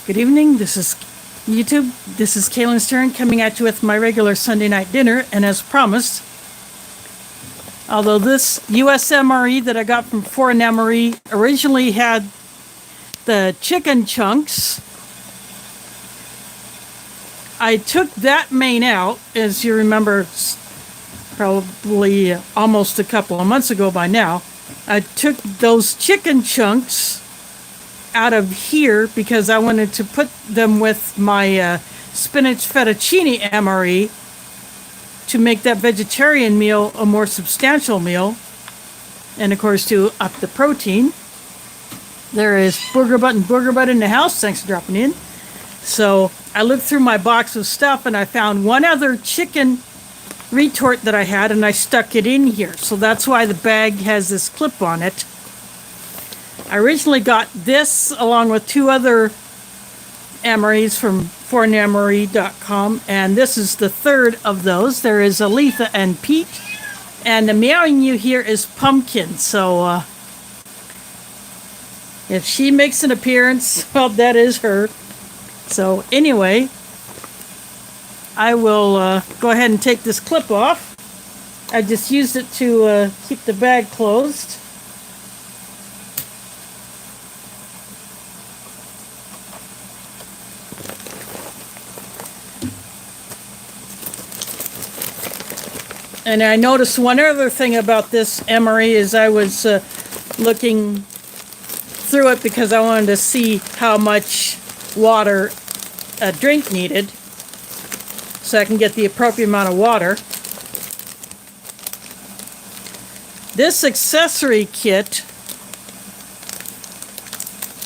Good evening, this is YouTube. This is Kaylin Stern coming at you with my regular Sunday night dinner, and as promised, although this US MRE that I got from foreign MRE originally had the chicken chunks, I took that main out, as you remember, probably almost a couple of months ago by now. I took those chicken chunks out of here because I wanted to put them with my spinach fettuccine MRE to make that vegetarian meal a more substantial meal, and of course to up the protein. There is Booger Butt in the house. Thanks for dropping in. So I looked through my box of stuff and I found one other chicken retort that I had, and I stuck it in here. So that's why the bag has this clip on it. I originally got this along with two other MREs from foreignmre.com, and this is the third of those. There is Aletha and Pete, and the meowing you hear is Pumpkin. So if she makes an appearance, well, that is her. So anyway, I will go ahead and take this clip off. I just used it to keep the bag closed. And I noticed one other thing about this MRE is I was looking through it because I wanted to see how much water a drink needed, so I can get the appropriate amount of water. This accessory kit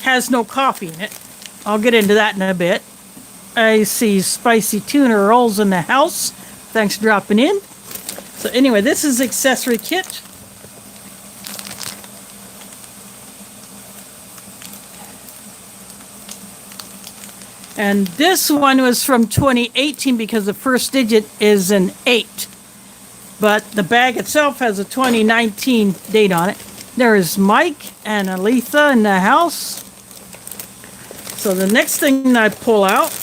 has no coffee in it. I'll get into that in a bit. I see spicy tuna rolls in the house. Thanks for dropping in. So anyway, this is Accessory Kit. And this one was from 2018 because the first digit is an 8. But the bag itself has a 2019 date on it. There is Mike and Aletha in the house. So the next thing I pull out,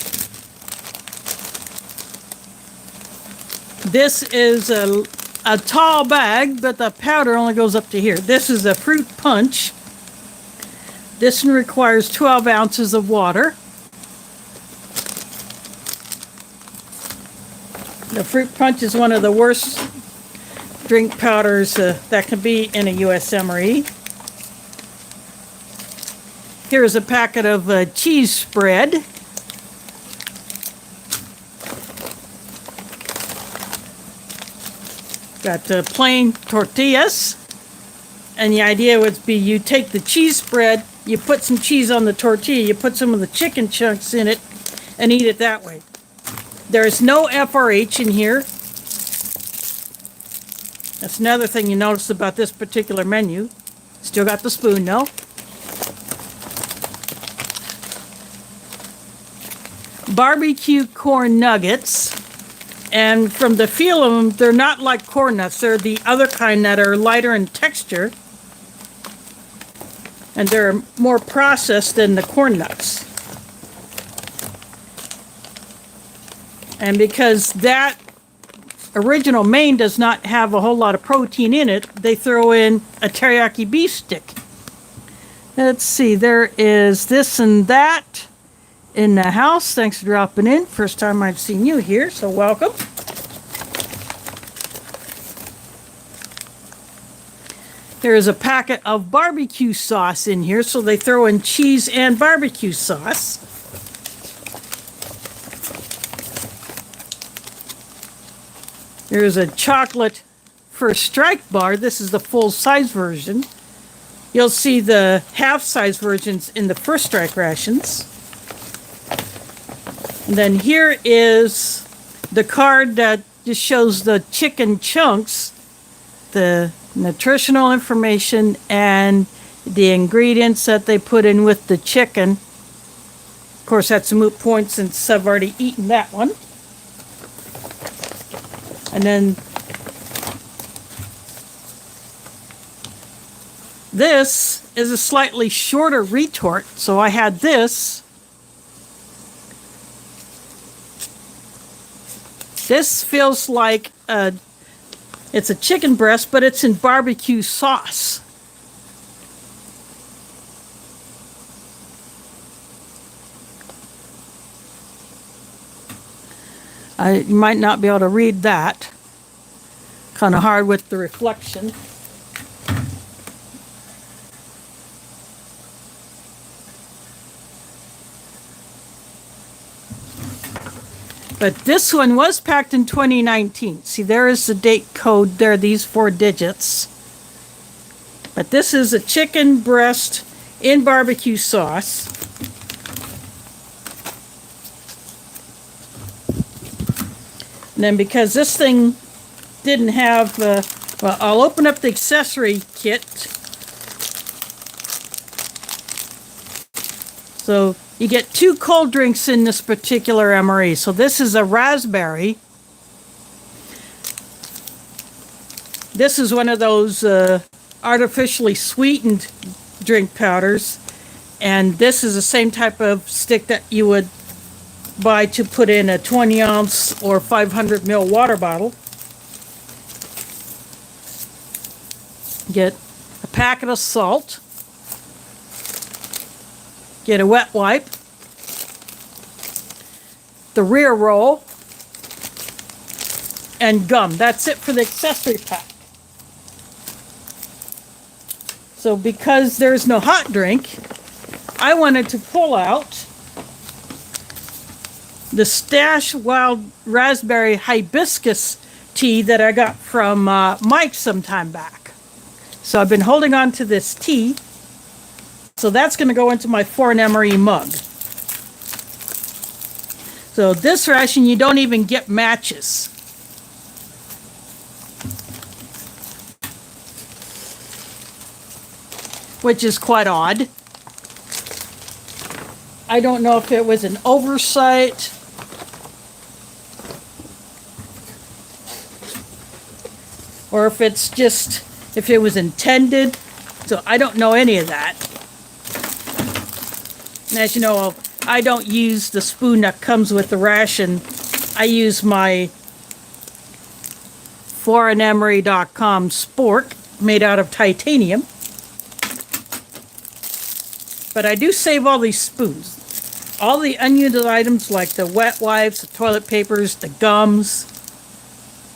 this is a tall bag, but the powder only goes up to here. This is a fruit punch. This one requires 12 ounces of water. The fruit punch is one of the worst drink powders that can be in a US MRE. Here's a packet of cheese spread. Got plain tortillas. And the idea would be you take the cheese spread, you put some cheese on the tortilla, you put some of the chicken chunks in it, and eat it that way. There's no FRH in here. That's another thing you notice about this particular menu. Still got the spoon, though. Barbecue corn nuggets. And from the feel of them, they're not like corn nuts. They're the other kind that are lighter in texture. And they're more processed than the corn nuts. And because that original main does not have a whole lot of protein in it, they throw in a teriyaki beef stick. Let's see, there is this and that in the house. Thanks for dropping in. First time I've seen you here, so welcome. There is a packet of barbecue sauce in here, so they throw in cheese and barbecue sauce. There's a chocolate First Strike bar. This is the full-size version. You'll see the half-size versions in the First Strike rations. And then here is the card that just shows the chicken chunks, the nutritional information, and the ingredients that they put in with the chicken. Of course, that's a moot point since I've already eaten that one. And then this is a slightly shorter retort. So I had this This feels like it's a chicken breast, but it's in barbecue sauce. You might not be able to read that. Kind of hard with the reflection. But this one was packed in 2019. See, there is the date code there, these 4 digits. But this is a chicken breast in barbecue sauce. And then because this thing didn't have, well, I'll open up the accessory kit. So you get 2 cold drinks in this particular MRE. So this is a raspberry. This is one of those artificially sweetened drink powders. And this is the same type of stick that you would buy to put in a 20 ounce or 500 ml water bottle. Get a packet of salt. Get a wet wipe. The rear roll. And gum. That's it for the accessory pack. So because there's no hot drink, I wanted to pull out the Stash Wild Raspberry Hibiscus Tea that I got from Mike some time back. So I've been holding on to this tea. So that's going to go into my foreign MRE mug. So this ration, you don't even get matches. Which is quite odd. I don't know if it was an oversight or if it's just, if it was intended. So I don't know any of that. And as you know, I don't use the spoon that comes with the ration. I use my foreignmre.com spork made out of titanium. But I do save all these spoons. All the unused items like the wet wipes, the toilet papers, the gums,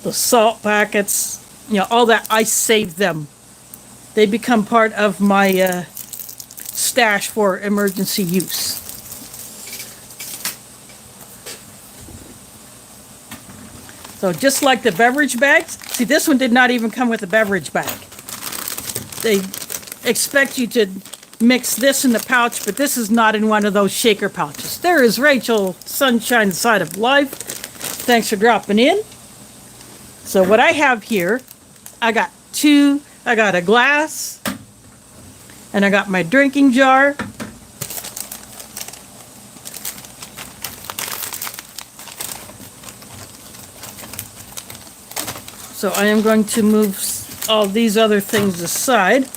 the salt packets, you know, all that, I save them. They become part of my stash for emergency use. So just like the beverage bags, see, this one did not even come with a beverage bag. They expect you to mix this in the pouch, but this is not in one of those shaker pouches. There is Rachel, Sunshine Side of Life. Thanks for dropping in. So what I have here, I got a glass, and I got my drinking jar. So I am going to move all these other things aside.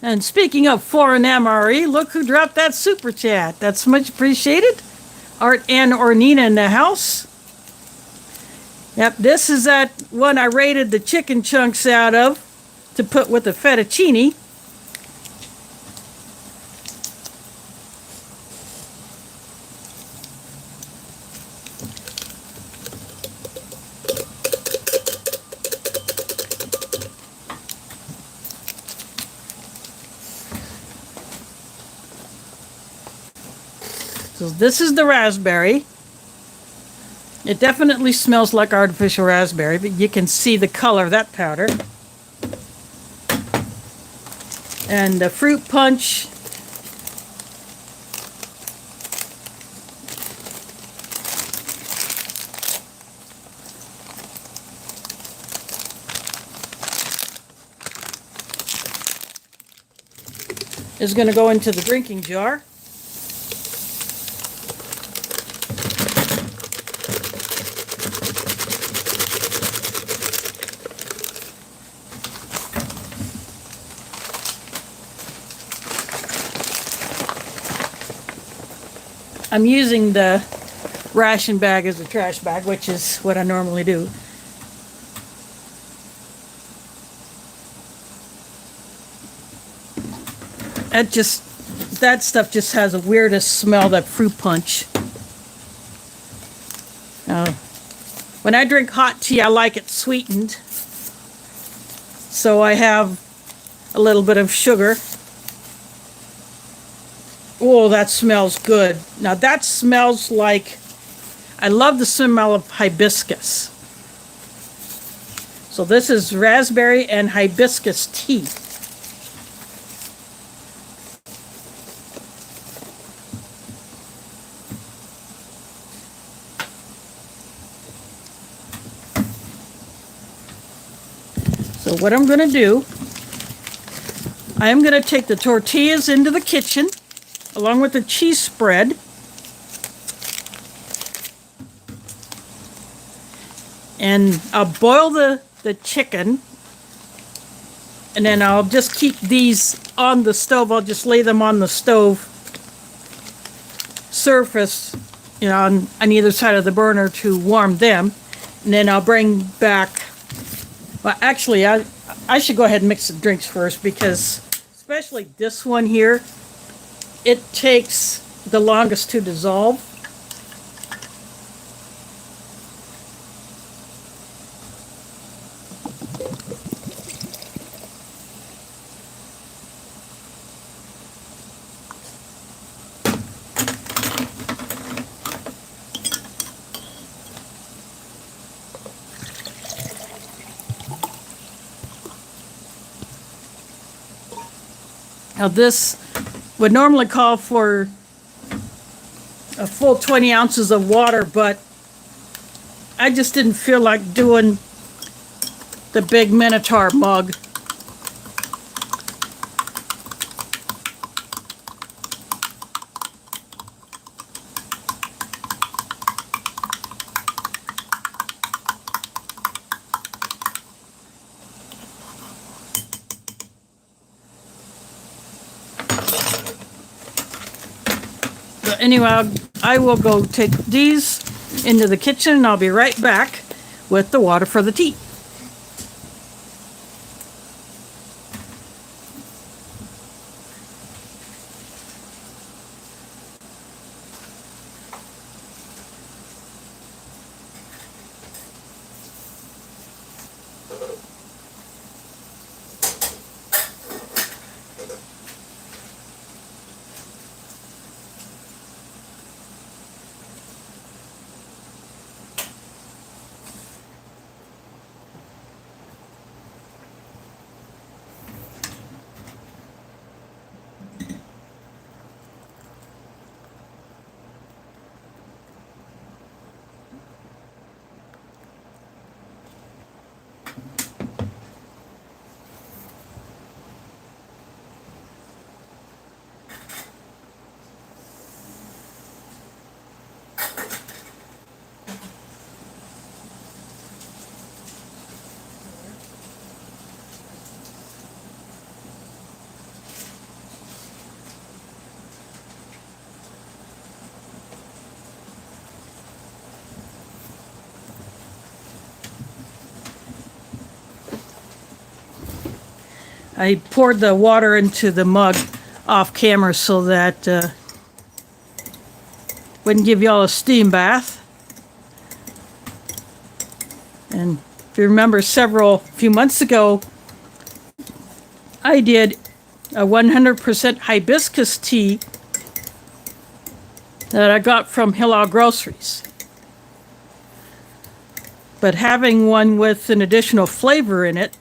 And speaking of foreign MRE, look who dropped that super chat. That's much appreciated. Art and Ornina in the house. Yep, this is that one I raided the chicken chunks out of to put with the fettuccine. So this is the raspberry. It definitely smells like artificial raspberry, but you can see the color of that powder. And the fruit punch. Is going to go into the drinking jar. I'm using the ration bag as a trash bag, which is what I normally do. That stuff just has the weirdest smell, that fruit punch. When I drink hot tea, I like it sweetened. So I have a little bit of sugar. Oh, that smells good. Now that smells like, I love the smell of hibiscus. So this is raspberry and hibiscus tea. So what I'm going to do, I am going to take the tortillas into the kitchen along with the cheese spread. And I'll boil the chicken, and then I'll just keep these on the stove. I'll just lay them on the stove surface, you know, on either side of the burner to warm them. And then I'll bring back, well, actually, I should go ahead and mix the drinks first, because especially this one here, it takes the longest to dissolve. Now this would normally call for a full 20 ounces of water, but I just didn't feel like doing the big Minotaur mug. Anyway, I will go take these into the kitchen, and I'll be right back with the water for the tea. I poured the water into the mug off camera so that wouldn't give you all a steam bath. And if you remember, few months ago, I did a 100% hibiscus tea that I got from Hillel Groceries. But having one with an additional flavor in it,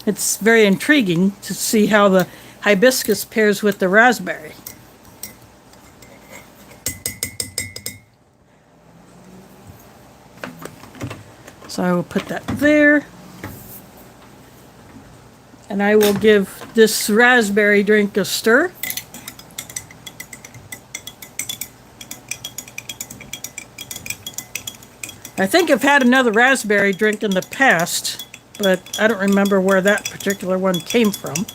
it's very intriguing to see how the hibiscus pairs with the raspberry. So I will put that there. And I will give this raspberry drink a stir. I think I've had another raspberry drink in the past, but I don't remember where that particular one came from.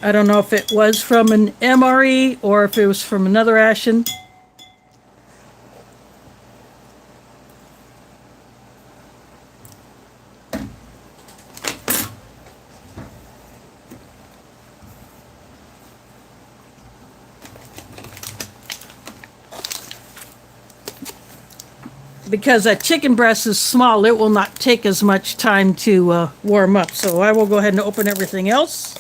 I don't know if it was from an MRE or if it was from another ration. Because that chicken breast is small, it will not take as much time to warm up. So I will go ahead and open everything else.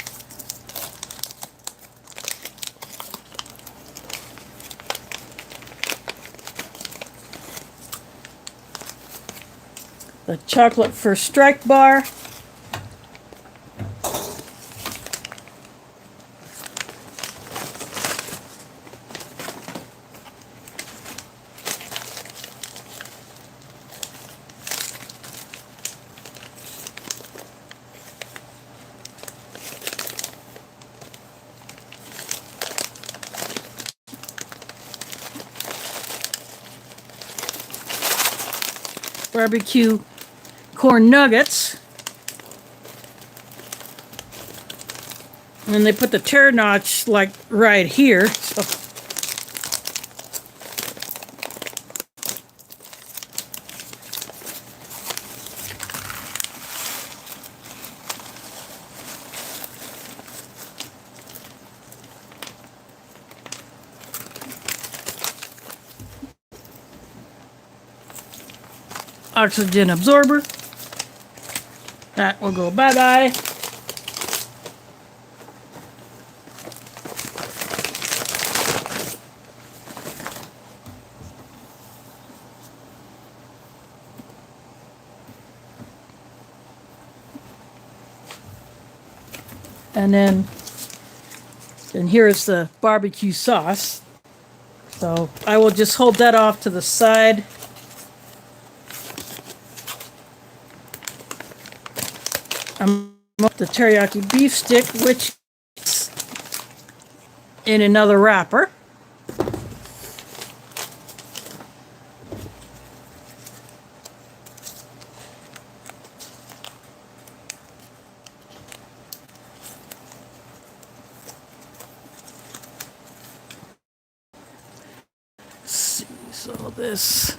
The chocolate first strike bar. Barbecue corn nuggets. And they put the tear notch like right here. So oxygen absorber. That will go bye-bye. And then here is the barbecue sauce. So I will just hold that off to the side. I'm up the teriyaki beef stick, which is in another wrapper. Let's see, so this.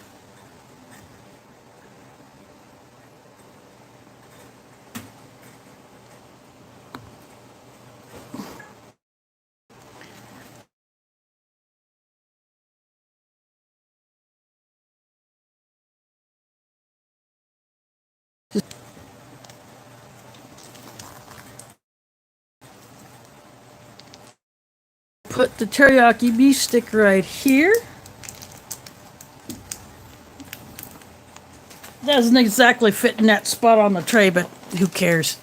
Put the teriyaki beef stick right here. Doesn't exactly fit in that spot on the tray, but who cares?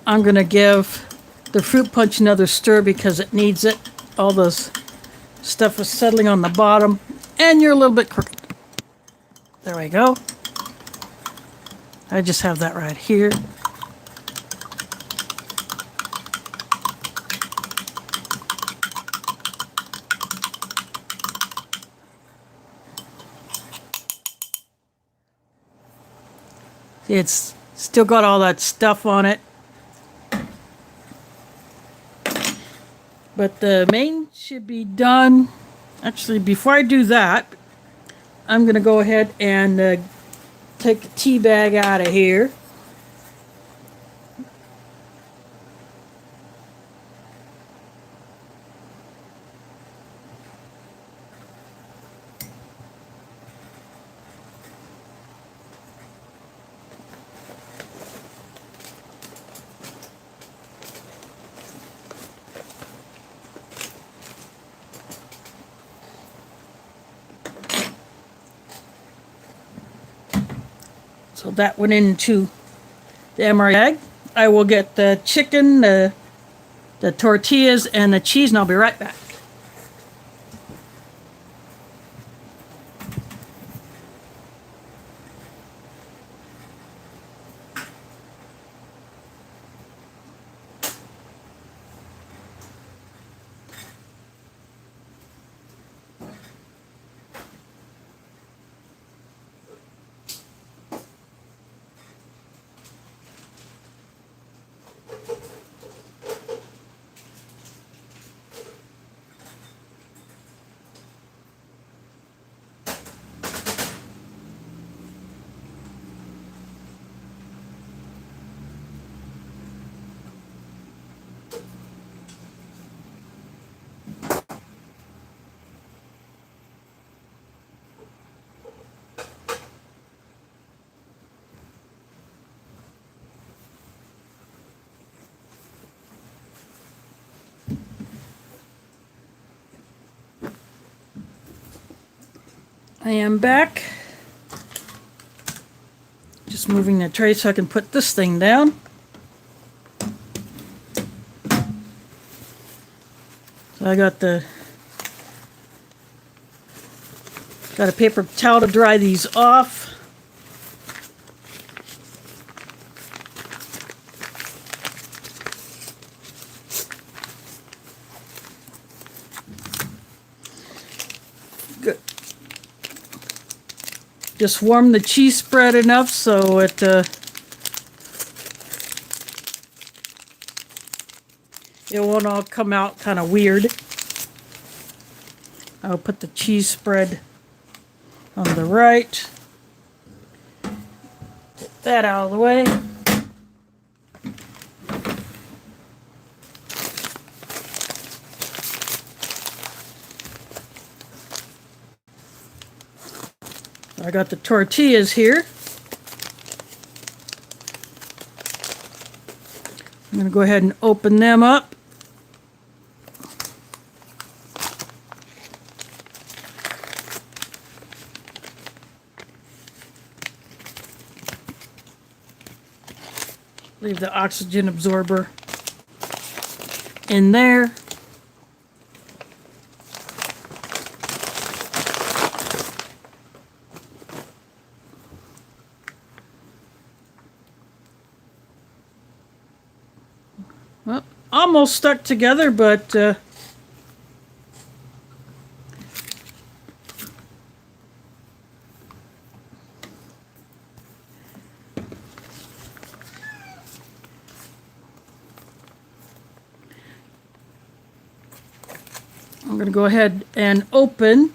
I'm going to give the fruit punch another stir because it needs it. All this stuff is settling on the bottom, and you're a little bit crooked. There we go. I just have that right here. It's still got all that stuff on it. But the main should be done. Actually, before I do that, I'm going to go ahead and take the tea bag out of here. So that went into the MRE bag. I will get the chicken, the tortillas, and the cheese, and I'll be right back. I am back. Just moving the tray so I can put this thing down. So I got a paper towel to dry these off. Good. Just warm the cheese spread enough so it won't all come out kind of weird. I'll put the cheese spread on the right. Get that out of the way. I got the tortillas here. I'm going to go ahead and open them up. Leave the oxygen absorber in there. Well, almost stuck together, but I'm going to go ahead and open.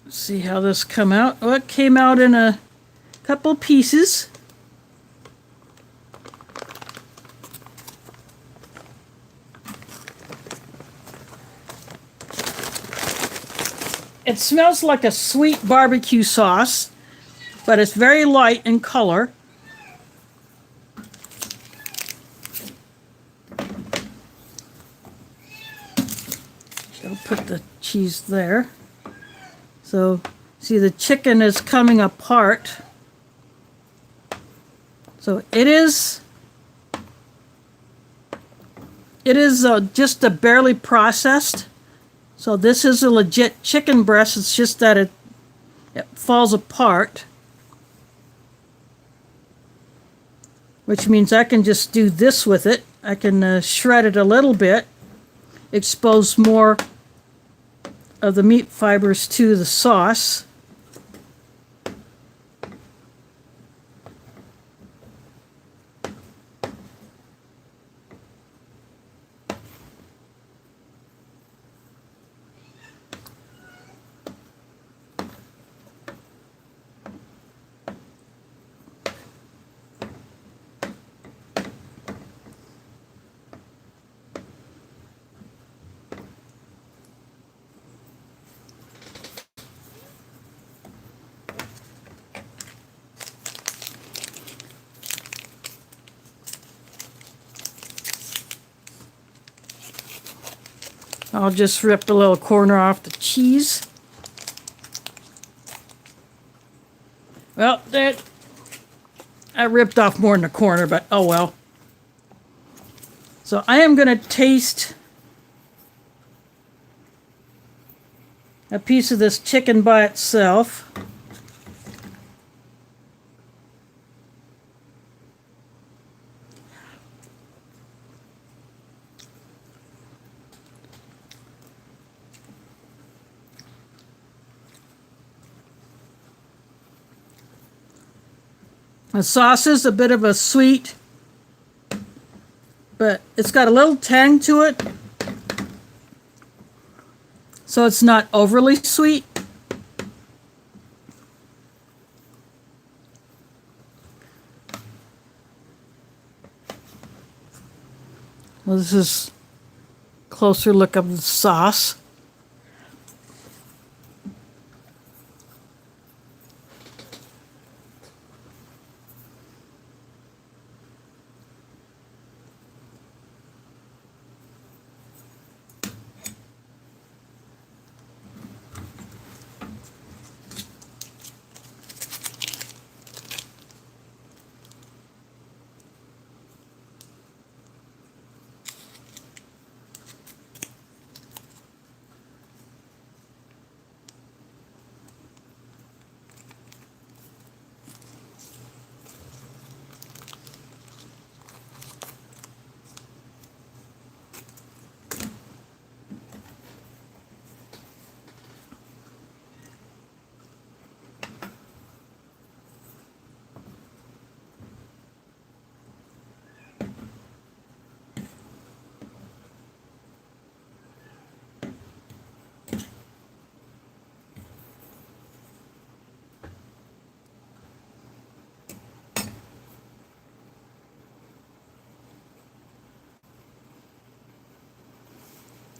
See how this come out. Oh, it came out in a couple pieces. It smells like a sweet barbecue sauce, but it's very light in color. I'll put the cheese there. So, see, the chicken is coming apart. So it is just a barely processed. So this is a legit chicken breast. It's just that it falls apart. Which means I can just do this with it. I can shred it a little bit, expose more of the meat fibers to the sauce. I'll just rip a little corner off the cheese. Well, I ripped off more than a corner, but oh well. So I am going to taste a piece of this chicken by itself. The sauce is a bit of a sweet, but it's got a little tang to it, so it's not overly sweet. Well, this is a closer look of the sauce.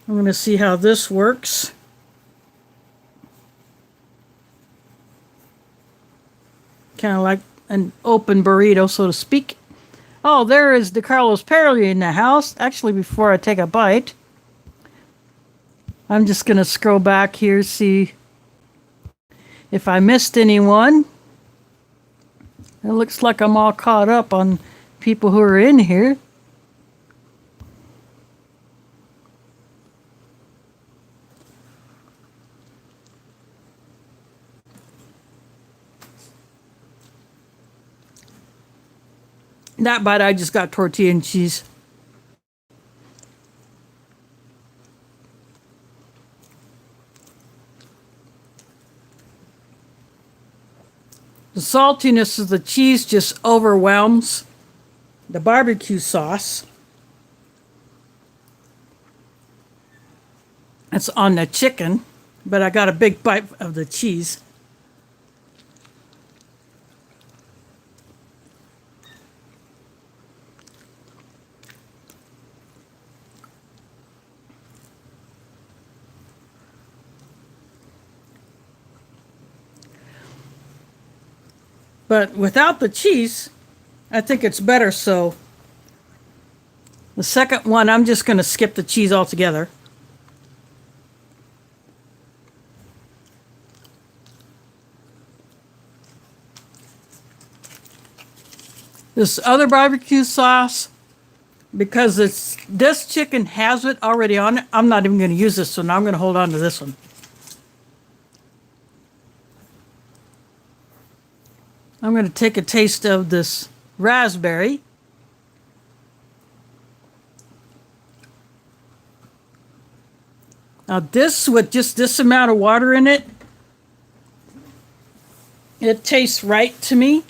I'm going to see how this works. Kind of like an open burrito, so to speak. Oh, there is DeCarlos Perry in the house. Actually, before I take a bite, I'm just going to scroll back here, see if I missed anyone. It looks like I'm all caught up on people who are in here. That bite, I just got tortilla and cheese. The saltiness of the cheese just overwhelms the barbecue sauce. It's on the chicken, but I got a big bite of the cheese. But without the cheese, I think it's better. So the second one, I'm just going to skip the cheese altogether. This other barbecue sauce, because this chicken has it already on it, I'm not even going to use this, so now I'm going to hold on to this one. I'm going to take a taste of this raspberry. Now this, with just this amount of water in it, it tastes right to me.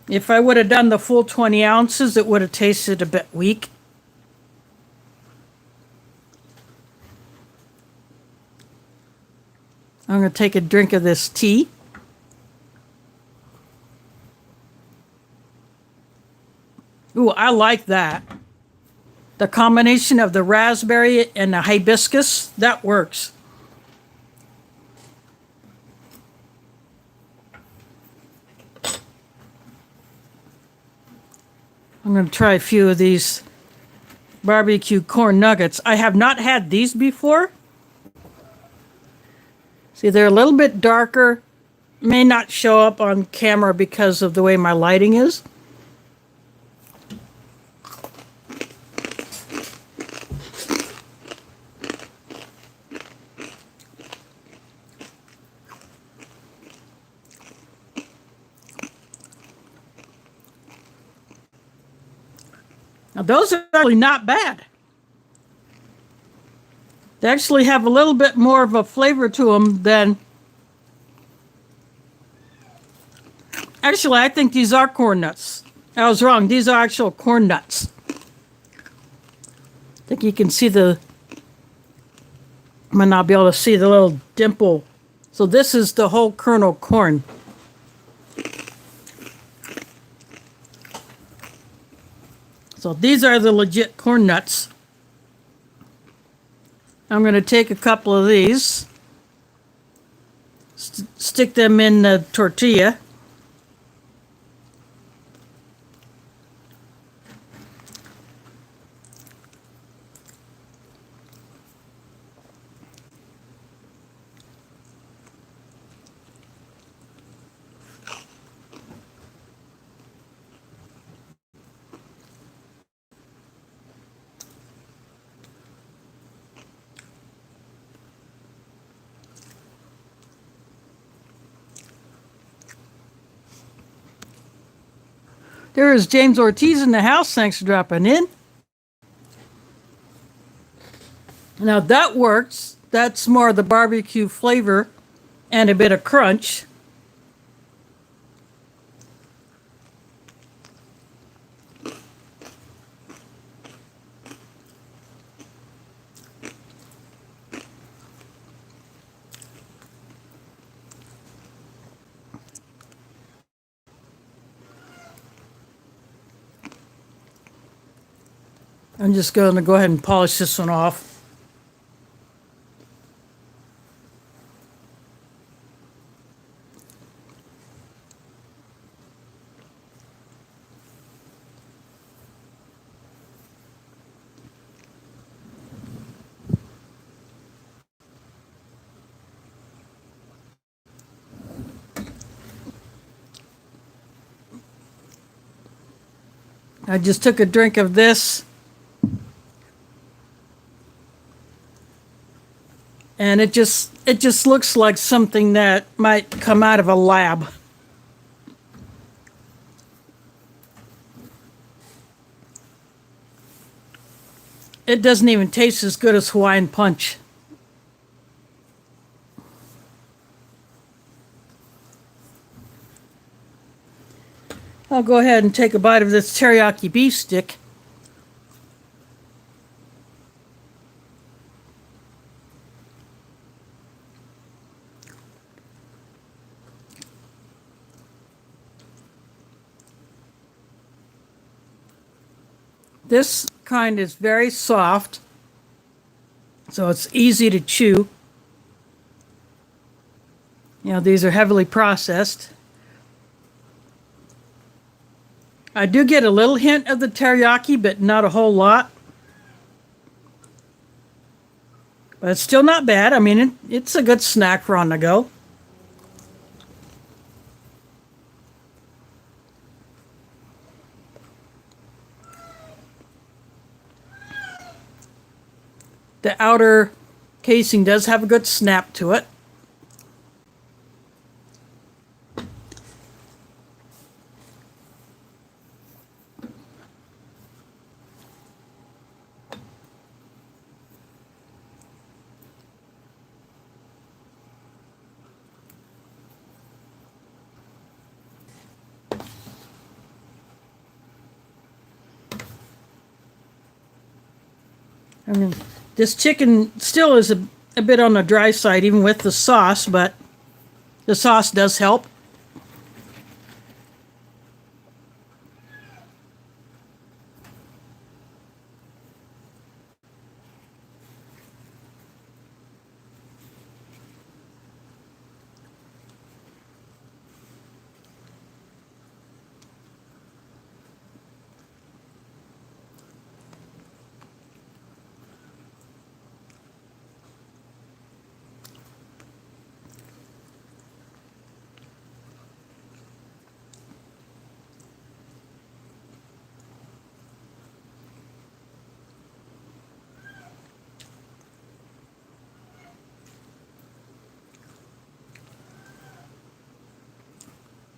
If I would have done the full 20 ounces, it would have tasted a bit weak. I'm going to take a drink of this tea. Ooh, I like that. The combination of the raspberry and the hibiscus, that works. I'm going to try a few of these barbecue corn nuggets. I have not had these before. See, they're a little bit darker. May not show up on camera because of the way my lighting is. Now, those are actually not bad. They actually have a little bit more of a flavor to them than... Actually, I think these are corn nuts. I was wrong. These are actual corn nuts. I think you can see the... I might not be able to see the little dimple. So this is the whole kernel corn. So these are the legit corn nuts. I'm going to take a couple of these, stick them in the tortilla. There is James Ortiz in the house. Thanks for dropping in. Now that works. That's more of the barbecue flavor and a bit of crunch. I'm just going to go ahead and polish this one off. I just took a drink of this, and it just looks like something that might come out of a lab. It doesn't even taste as good as Hawaiian Punch. I'll go ahead and take a bite of this teriyaki beef stick. This kind is very soft, so it's easy to chew. You know, these are heavily processed. I do get a little hint of the teriyaki, but not a whole lot. But it's still not bad. I mean, it's a good snack for on the go. The outer casing does have a good snap to it. I mean, this chicken still is a bit on the dry side, even with the sauce, but the sauce does help.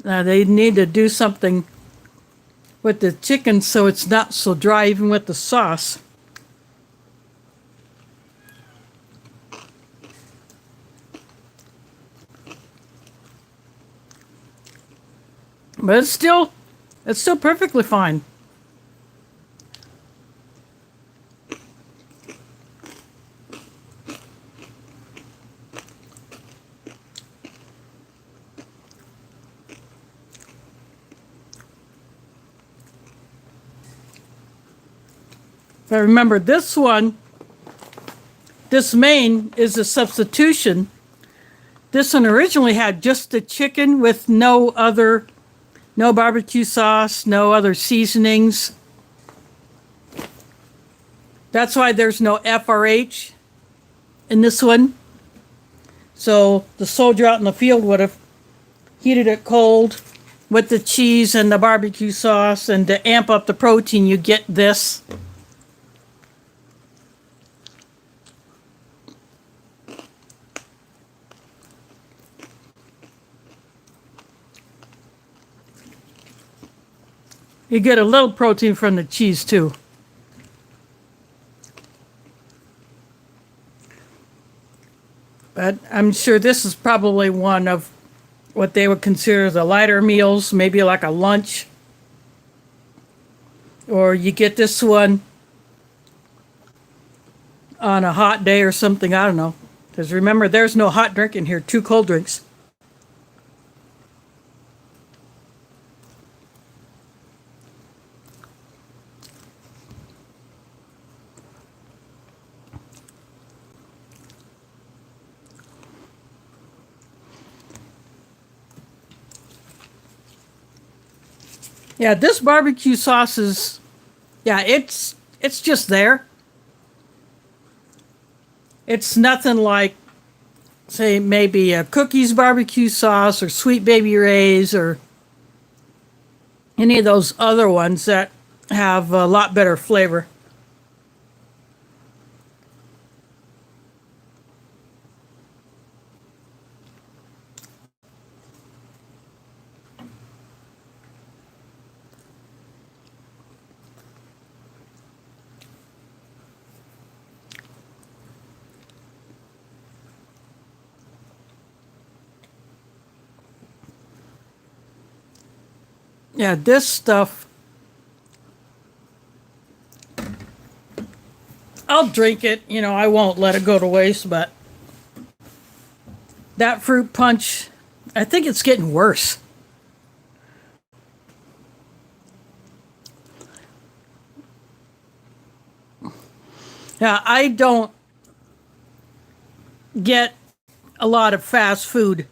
They need to do something with the chicken so it's not so dry, even with the sauce. But it's still perfectly fine. But remember, this main is a substitution. This one originally had just the chicken with no barbecue sauce, no other seasonings. That's why there's no FRH in this one. So the soldier out in the field would have heated it cold with the cheese and the barbecue sauce, and to amp up the protein, you get this. You get a little protein from the cheese too. But I'm sure this is probably one of what they would consider the lighter meals, maybe like a lunch. Or you get this one on a hot day or something, I don't know. Because remember, there's no hot drink in here, 2 cold drinks. Yeah, this barbecue sauce is, yeah, it's just there. It's nothing like, say, maybe a Cookies barbecue sauce or Sweet Baby Ray's or any of those other ones that have a lot better flavor. Yeah, this stuff, I'll drink it. I won't let it go to waste, but that fruit punch, I think it's getting worse. Yeah, I don't get a lot of fast food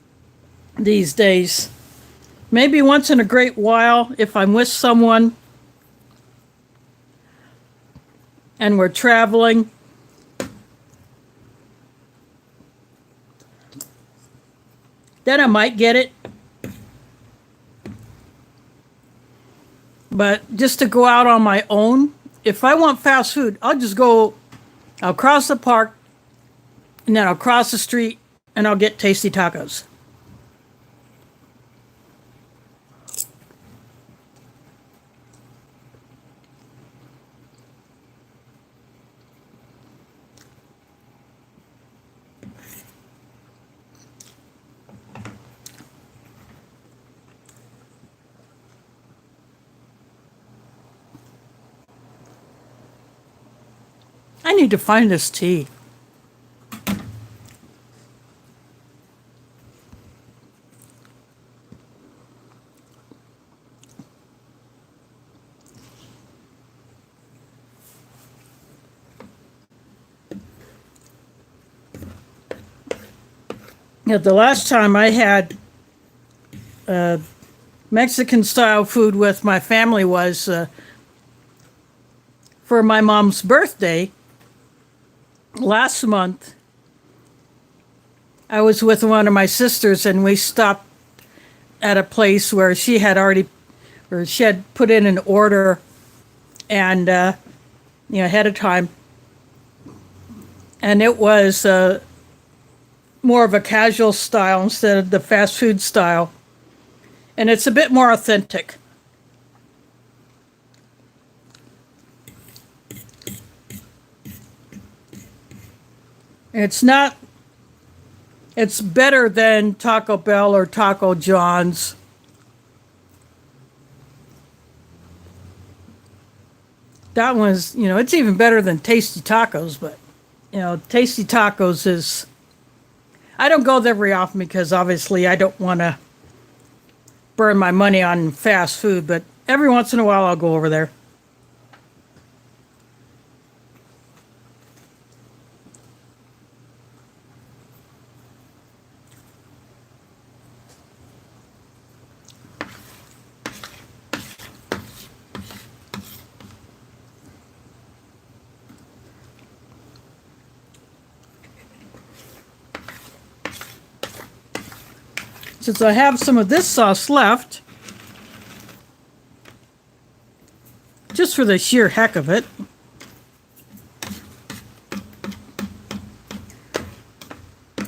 these days. Maybe once in a great while if I'm with someone and we're traveling. Then I might get it. But just to go out on my own, if I want fast food, I'll cross the park and then I'll cross the street and I'll get tasty tacos. I need to find this tea. Yeah, the last time I had Mexican style food with my family was for my mom's birthday last month. I was with one of my sisters and we stopped at a place where she had put in an order and ahead of time, and it was more of a casual style instead of the fast food style, and it's a bit more authentic. It's better than Taco Bell or Taco John's. That one's, it's even better than Tasty Tacos, but, Tasty Tacos is, I don't go there very often because obviously I don't want to burn my money on fast food, but every once in a while I'll go over there. Since I have some of this sauce left, just for the sheer heck of it,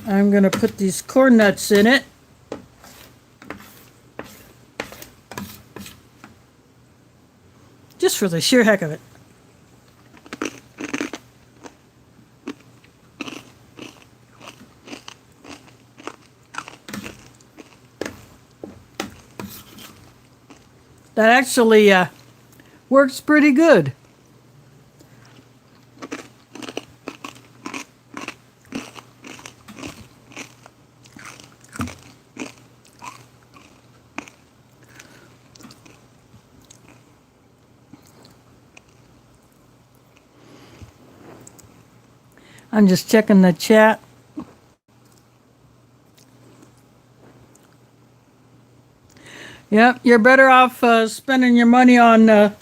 I'm going to put these corn nuts in it. Just for the sheer heck of it. That actually works pretty good. I'm just checking the chat. Yep, you're better off spending your money on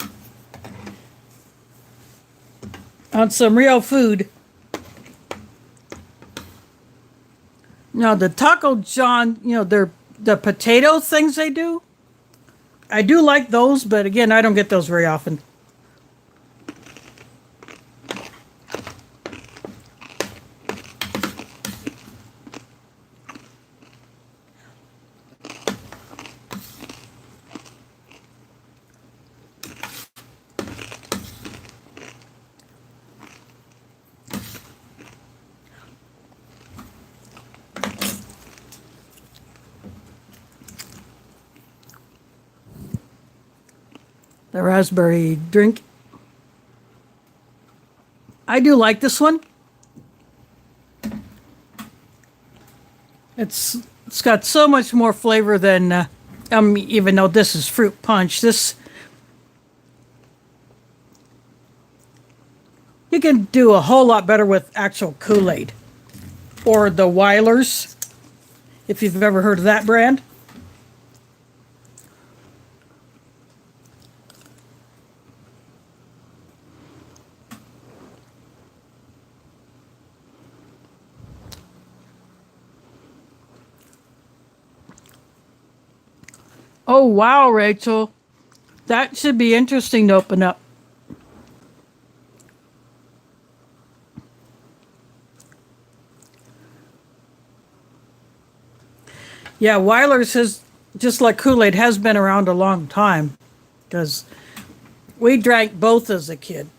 some real food. No, the Taco John, the potato things they do. I do like those, but again, I don't get those very often. the raspberry drink. I do like this one. It's got so much more flavor than even though this is fruit punch. This you can do a whole lot better with actual Kool-Aid or the Weilers, if you've ever heard of that brand. Oh, wow, Rachel. That should be interesting to open up. Yeah, Weiler's has, just like Kool-Aid, has been around a long time because we drank both as a kid.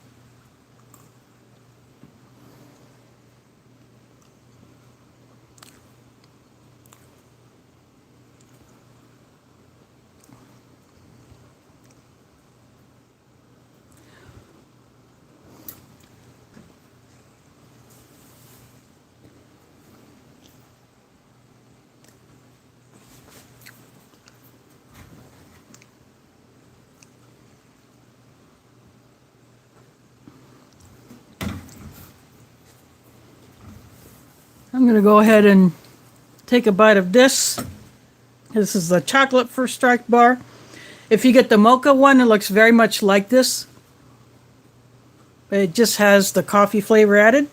I'm going to go ahead and take a bite of this. This is the chocolate First Strike bar. If you get the mocha one, it looks very much like this. It just has the coffee flavor added.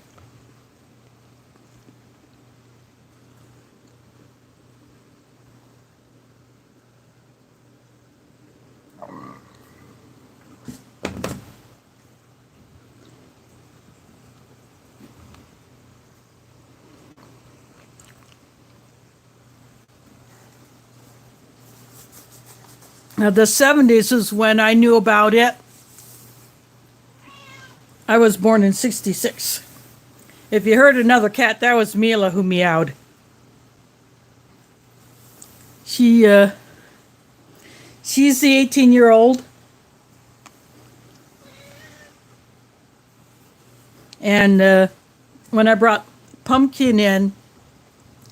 Now, the 70s is when I knew about it. I was born in 66. If you heard another cat, that was Mila who meowed. She's the 18-year-old. And when I brought Pumpkin in,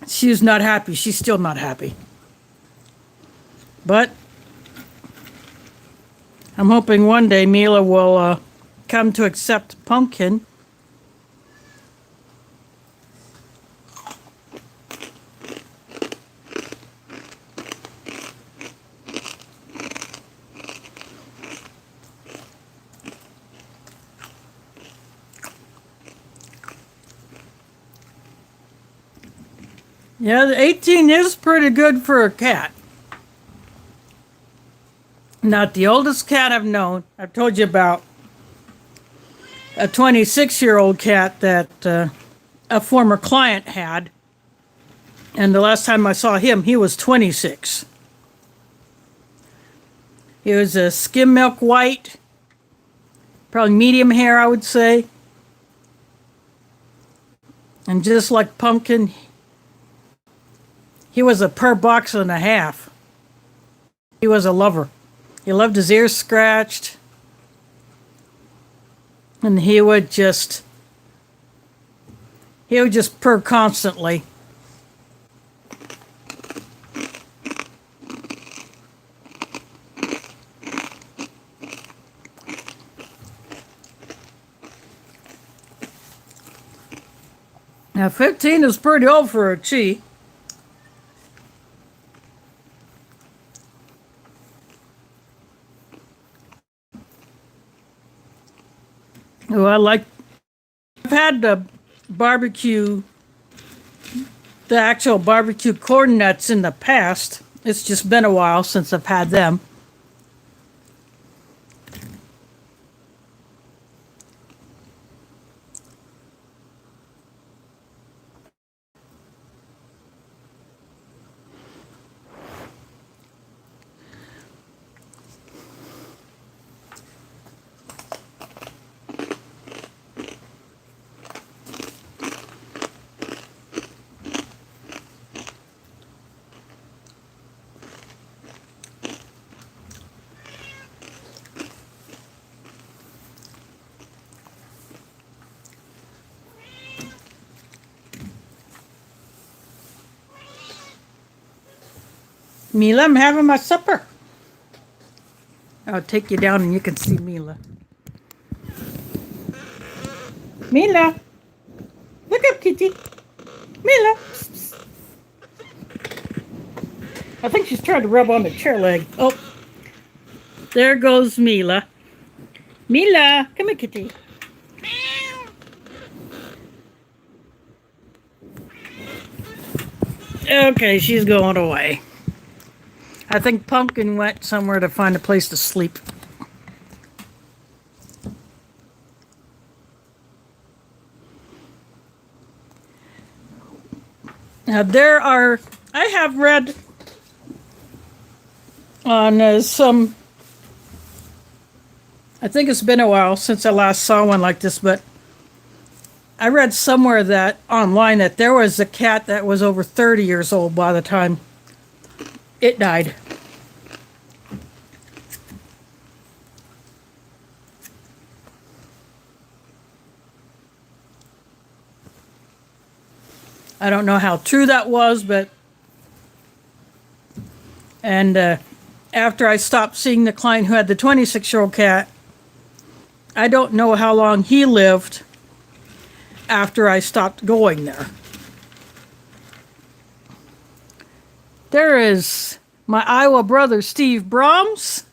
she was not happy. She's still not happy. But I'm hoping one day Mila will come to accept Pumpkin. Yeah, the 18 is pretty good for a cat. Not the oldest cat I've known. I've told you about a 26-year-old cat that a former client had. And the last time I saw him, he was 26. He was a skim milk white, probably medium hair, I would say. And just like Pumpkin, he was a per box and a half. He was a lover. He loved his ears scratched. And he would just purr constantly. Now 15 is pretty old for a Chi. Oh, I've had the actual barbecue corn nuts in the past. It's just been a while since I've had them. Mila, I'm having my supper. I'll take you down and you can see Mila. Mila. Look up, kitty. Mila. I think she's trying to rub on the chair leg. Oh, there goes Mila. Mila, come here, kitty. Okay, she's going away. I think Pumpkin went somewhere to find a place to sleep. Now I have read on some, I think it's been a while since I last saw one like this, but I read somewhere that online that there was a cat that was over 30 years old by the time it died. I don't know how true that was, but after I stopped seeing the client who had the 26-year-old cat, I don't know how long he lived after I stopped going there. There is my Iowa brother, Steve Brahms.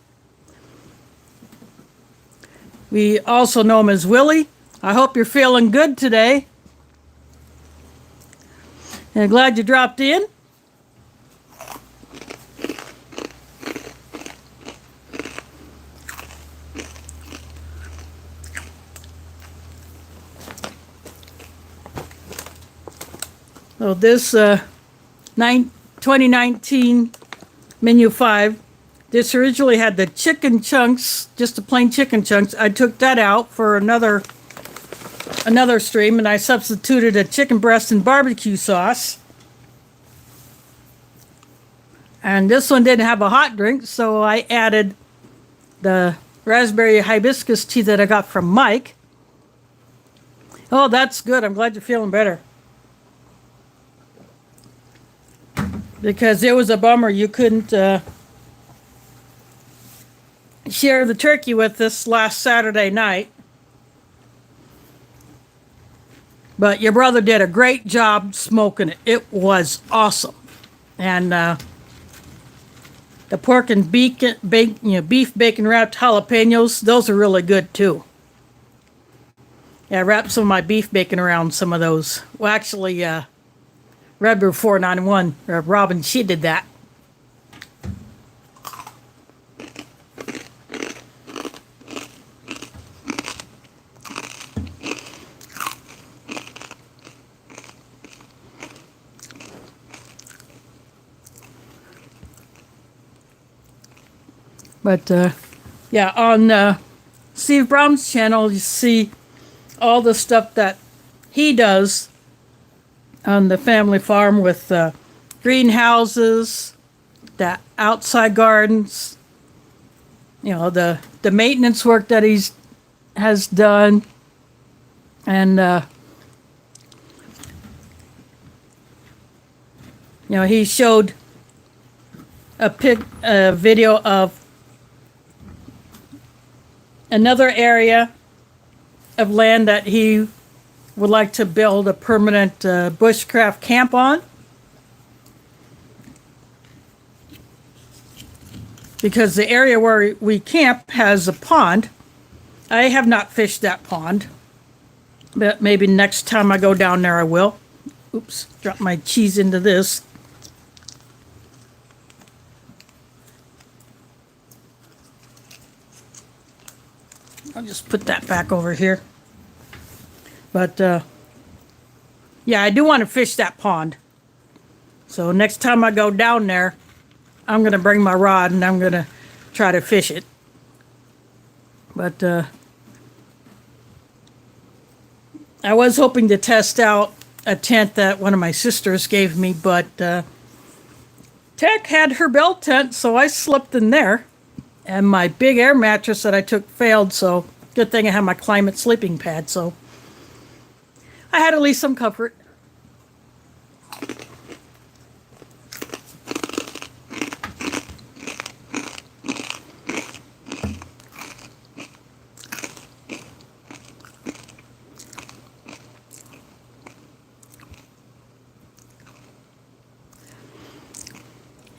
We also know him as Willie. I hope you're feeling good today. And glad you dropped in. So this 2019 Menu 5, this originally had the chicken chunks, just the plain chicken chunks. I took that out for another stream, and I substituted a chicken breast and barbecue sauce. And this one didn't have a hot drink, so I added the raspberry hibiscus tea that I got from Mike. Oh, that's good. I'm glad you're feeling better. Because it was a bummer you couldn't share the turkey with us last Saturday night. But your brother did a great job smoking it. It was awesome. And the pork and beef bacon wrapped jalapenos, those are really good too. Yeah, I wrapped some of my beef bacon around some of those. Well, actually, Redbird 491, Robin, she did that. But yeah, on Steve Brahms' channel, you see all the stuff that he does on the family farm with greenhouses, the outside gardens, you know, the maintenance work that has done, and you know, he showed a video of another area of land that he would like to build a permanent bushcraft camp on. Because the area where we camp has a pond. I have not fished that pond, but maybe next time I go down there I will. Oops, dropped my cheese into this. I'll just put that back over here. But, yeah, I do want to fish that pond. So next time I go down there, I'm going to bring my rod and I'm going to try to fish it. But, I was hoping to test out a tent that one of my sisters gave me, but, Tech had her belt tent, so I slept in there. And my big air mattress that I took failed, so good thing I have my climate sleeping pad, so I had at least some comfort.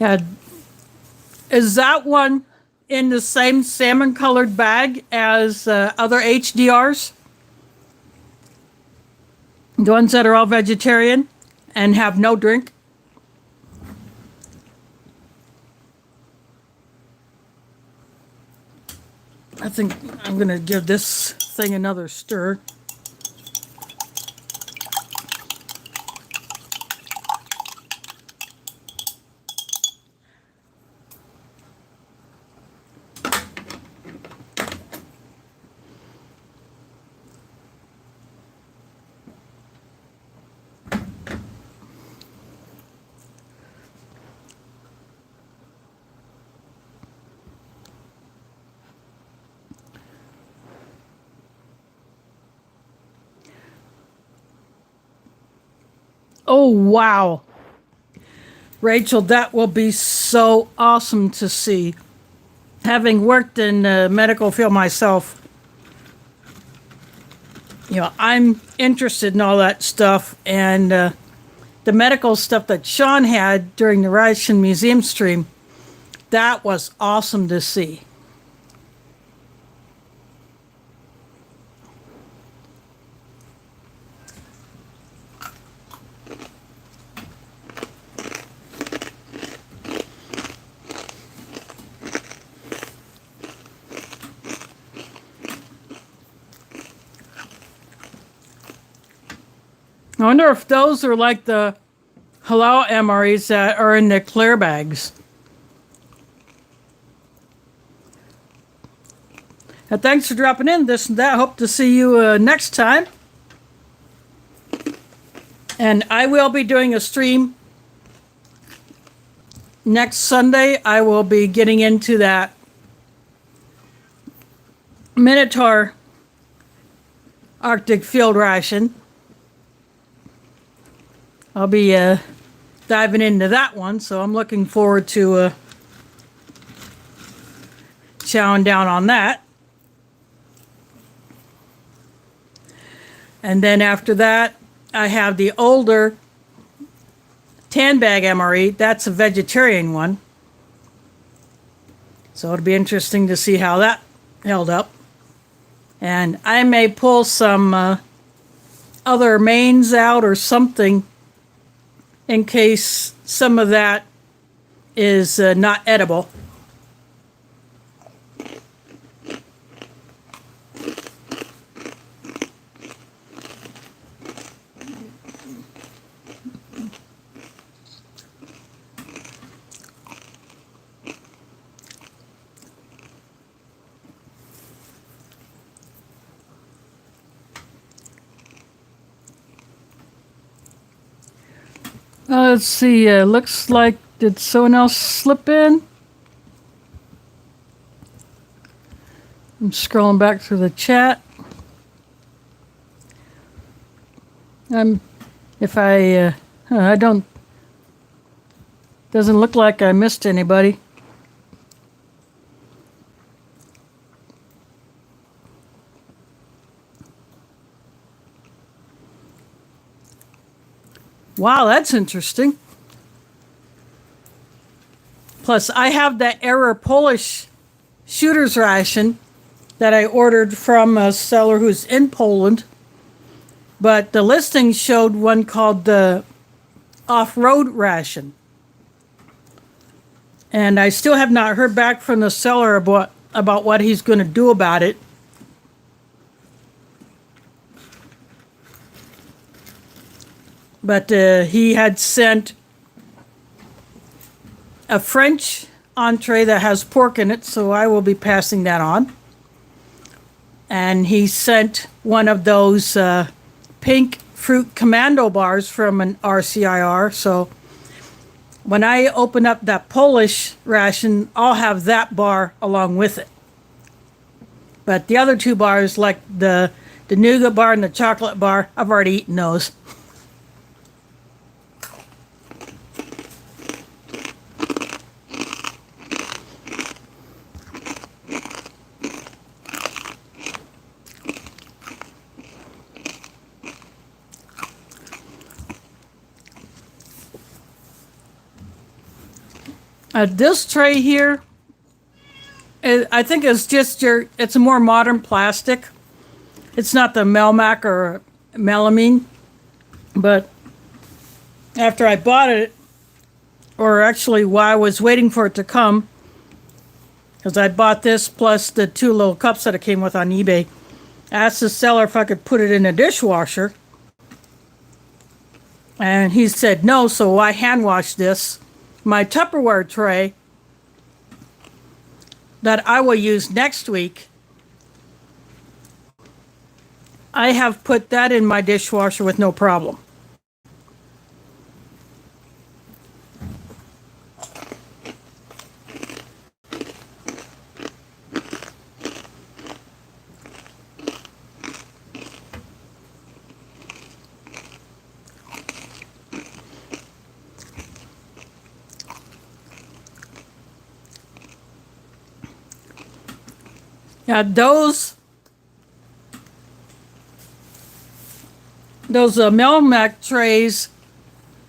Yeah, is that one in the same salmon colored bag as other HDRs? The ones that are all vegetarian and have no drink? I think I'm going to give this thing another stir. Oh, wow. Rachel, that will be so awesome to see. Having worked in the medical field myself, I'm interested in all that stuff. And the medical stuff that Sean had during the Ration Museum stream, that was awesome to see. I wonder if those are like the halal MREs that are in the clear bags. And thanks for dropping in this and that. Hope to see you next time. And I will be doing a stream next Sunday. I will be getting into that Minotaur Arctic field ration. I'll be diving into that one, so I'm looking forward to chowing down on that. And then after that, I have the older tan bag MRE. That's a vegetarian one. So it'll be interesting to see how that held up. And I may pull some other mains out or something in case some of that is not edible. Let's see, looks like, did someone else slip in? I'm scrolling back through the chat. If I don't, doesn't look like I missed anybody. Wow, that's interesting. Plus, I have that Error Polish shooter's ration that I ordered from a seller who's in Poland. But the listing showed one called the Off-Road Ration. And I still have not heard back from the seller about what he's going to do about it. But he had sent a French entree that has pork in it, so I will be passing that on. And he sent one of those pink fruit commando bars from an RCIR. So when I open up that Polish ration, I'll have that bar along with it. But the other two bars, like the nougat bar and the chocolate bar, I've already eaten those. This tray here, I think it's just it's a more modern plastic. It's not the Melmac or melamine, but after I bought it, or actually while I was waiting for it to come, because I bought this plus the 2 little cups that it came with on eBay, I asked the seller if I could put it in a dishwasher. And he said no, so I hand washed this. My Tupperware tray that I will use next week, I have put that in my dishwasher with no problem. Now those Melmac trays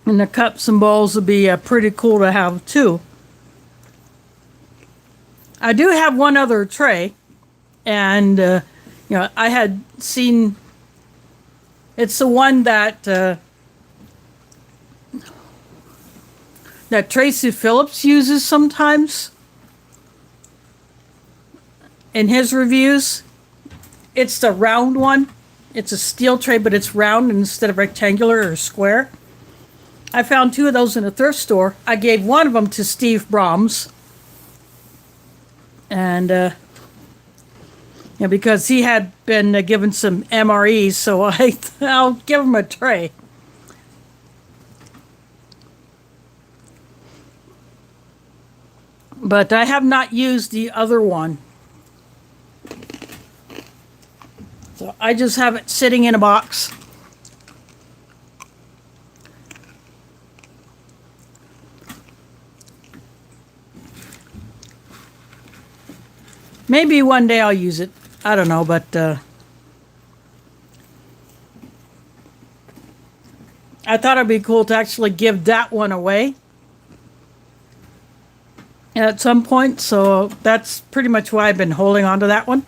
and the cups and bowls would be pretty cool to have too. I do have one other tray, and I had seen it's the one that that Tracy Phillips uses sometimes in his reviews. It's the round one. It's a steel tray, but it's round instead of rectangular or square. I found 2 of those in a thrift store. I gave one of them to Steve Brahms. And because he had been given some MREs, so I'll give him a tray. But I have not used the other one. So I just have it sitting in a box. Maybe one day I'll use it. I don't know, but I thought it'd be cool to actually give that one away at some point. So that's pretty much why I've been holding on to that one.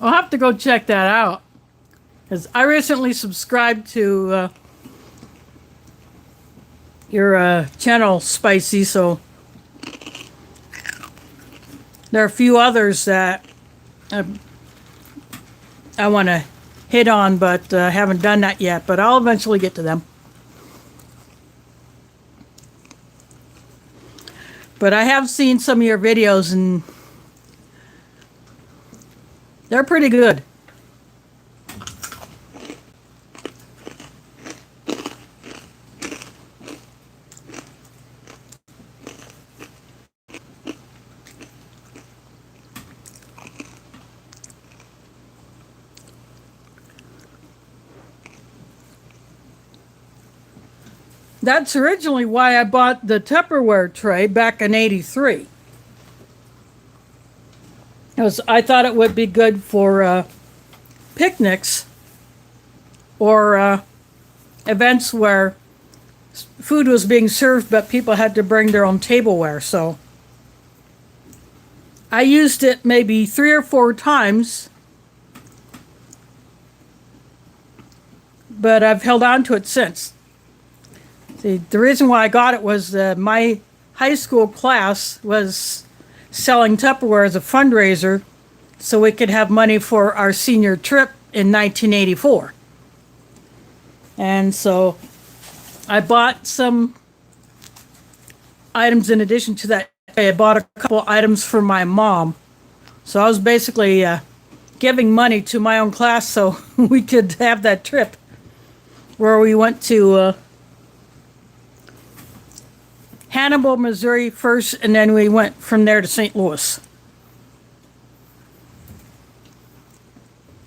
I'll have to go check that out, because I recently subscribed to your channel, Spicy, so there are a few others that I want to hit on, but haven't done that yet, but I'll eventually get to them. But I have seen some of your videos, and they're pretty good. That's originally why I bought the Tupperware tray back in '83. I thought it would be good for picnics or events where food was being served but people had to bring their own tableware. So I used it maybe 3 or 4 times, but I've held on to it since. See, the reason why I got it was my high school class was selling Tupperware as a fundraiser so we could have money for our senior trip in 1984. And so I bought some items in addition to that. I bought a couple items for my mom. So I was basically giving money to my own class so we could have that trip where we went to Hannibal, Missouri first, and then we went from there to St. Louis.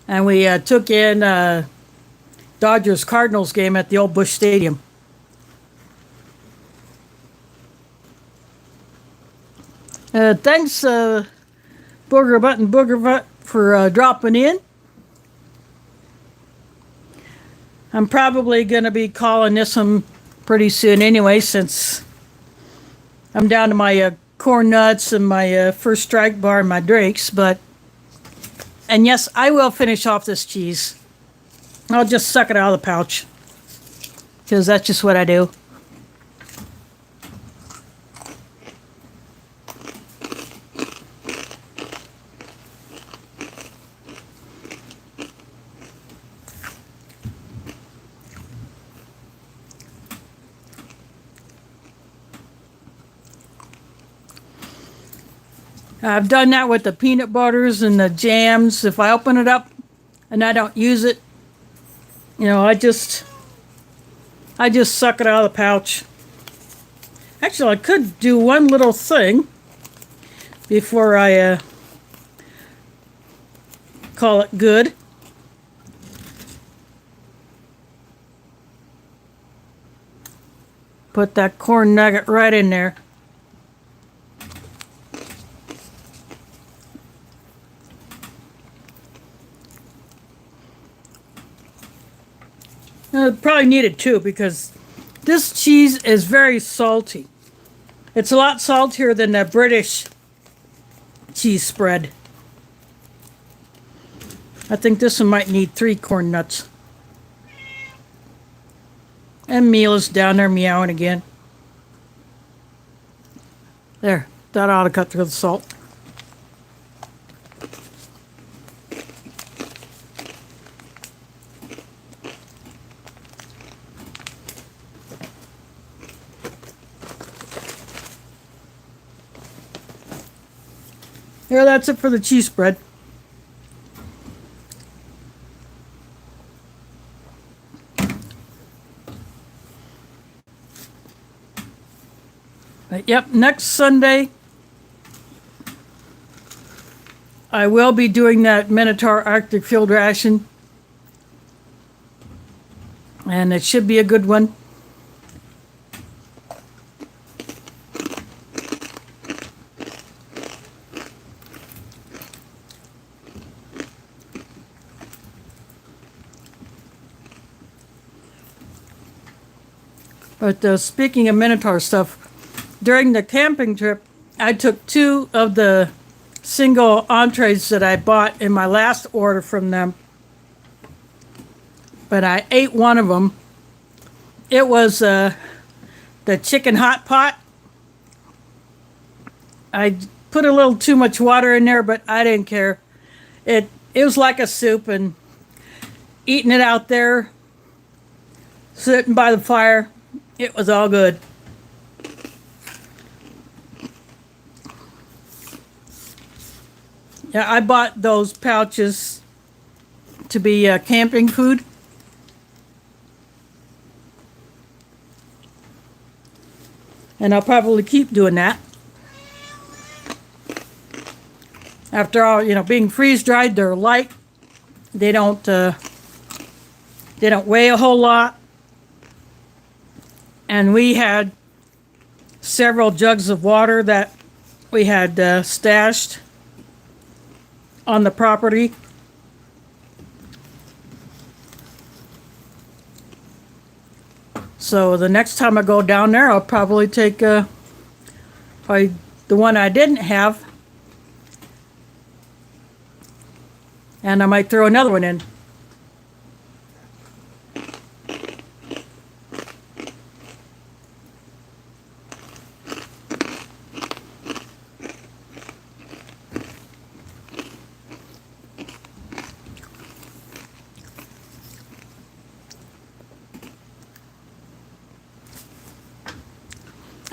And we took in Dodgers-Cardinals game at the old Busch Stadium. Thanks, Booger Butt and Booger Butt, for dropping in. I'm probably going to be calling this one pretty soon anyway, since I'm down to my corn nuts and my first strike bar and my drakes. And yes, I will finish off this cheese. I'll just suck it out of the pouch, because that's just what I do. I've done that with the peanut butters and the jams. If I open it up and I don't use it, I just suck it out of the pouch. Actually, I could do one little thing before I call it good. Put that corn nugget right in there. Probably needed two, because this cheese is very salty. It's a lot saltier than the British cheese spread. I think this one might need 3 corn nuts. And Mila's down there meowing again. There, that ought to cut through the salt. Here, that's it for the cheese spread. But yep, next Sunday I will be doing that Minotaur Arctic Field Ration. And it should be a good one. But speaking of Minotaur stuff, during the camping trip, I took 2 of the single entrees that I bought in my last order from them. But I ate one of them. It was the chicken hot pot. I put a little too much water in there, but I didn't care. It was like a soup, and eating it out there, sitting by the fire, it was all good. Yeah, I bought those pouches to be camping food. And I'll probably keep doing that. After all, being freeze-dried, they're light. They don't weigh a whole lot. And we had several jugs of water that we had stashed on the property. So the next time I go down there, I'll probably take probably the one I didn't have, and I might throw another one in.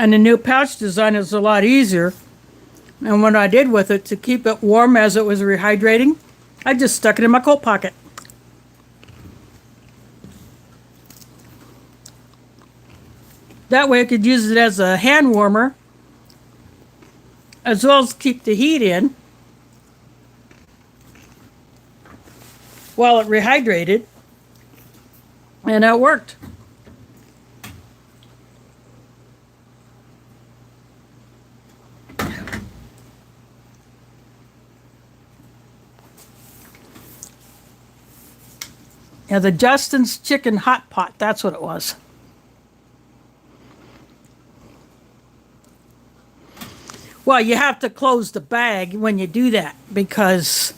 And the new pouch design is a lot easier. And what I did with it, to keep it warm as it was rehydrating, I just stuck it in my coat pocket. That way I could use it as a hand warmer, as well as keep the heat in while it rehydrated. And it worked. Yeah, the Justin's Chicken Hot Pot. That's what it was. Well, you have to close the bag when you do that because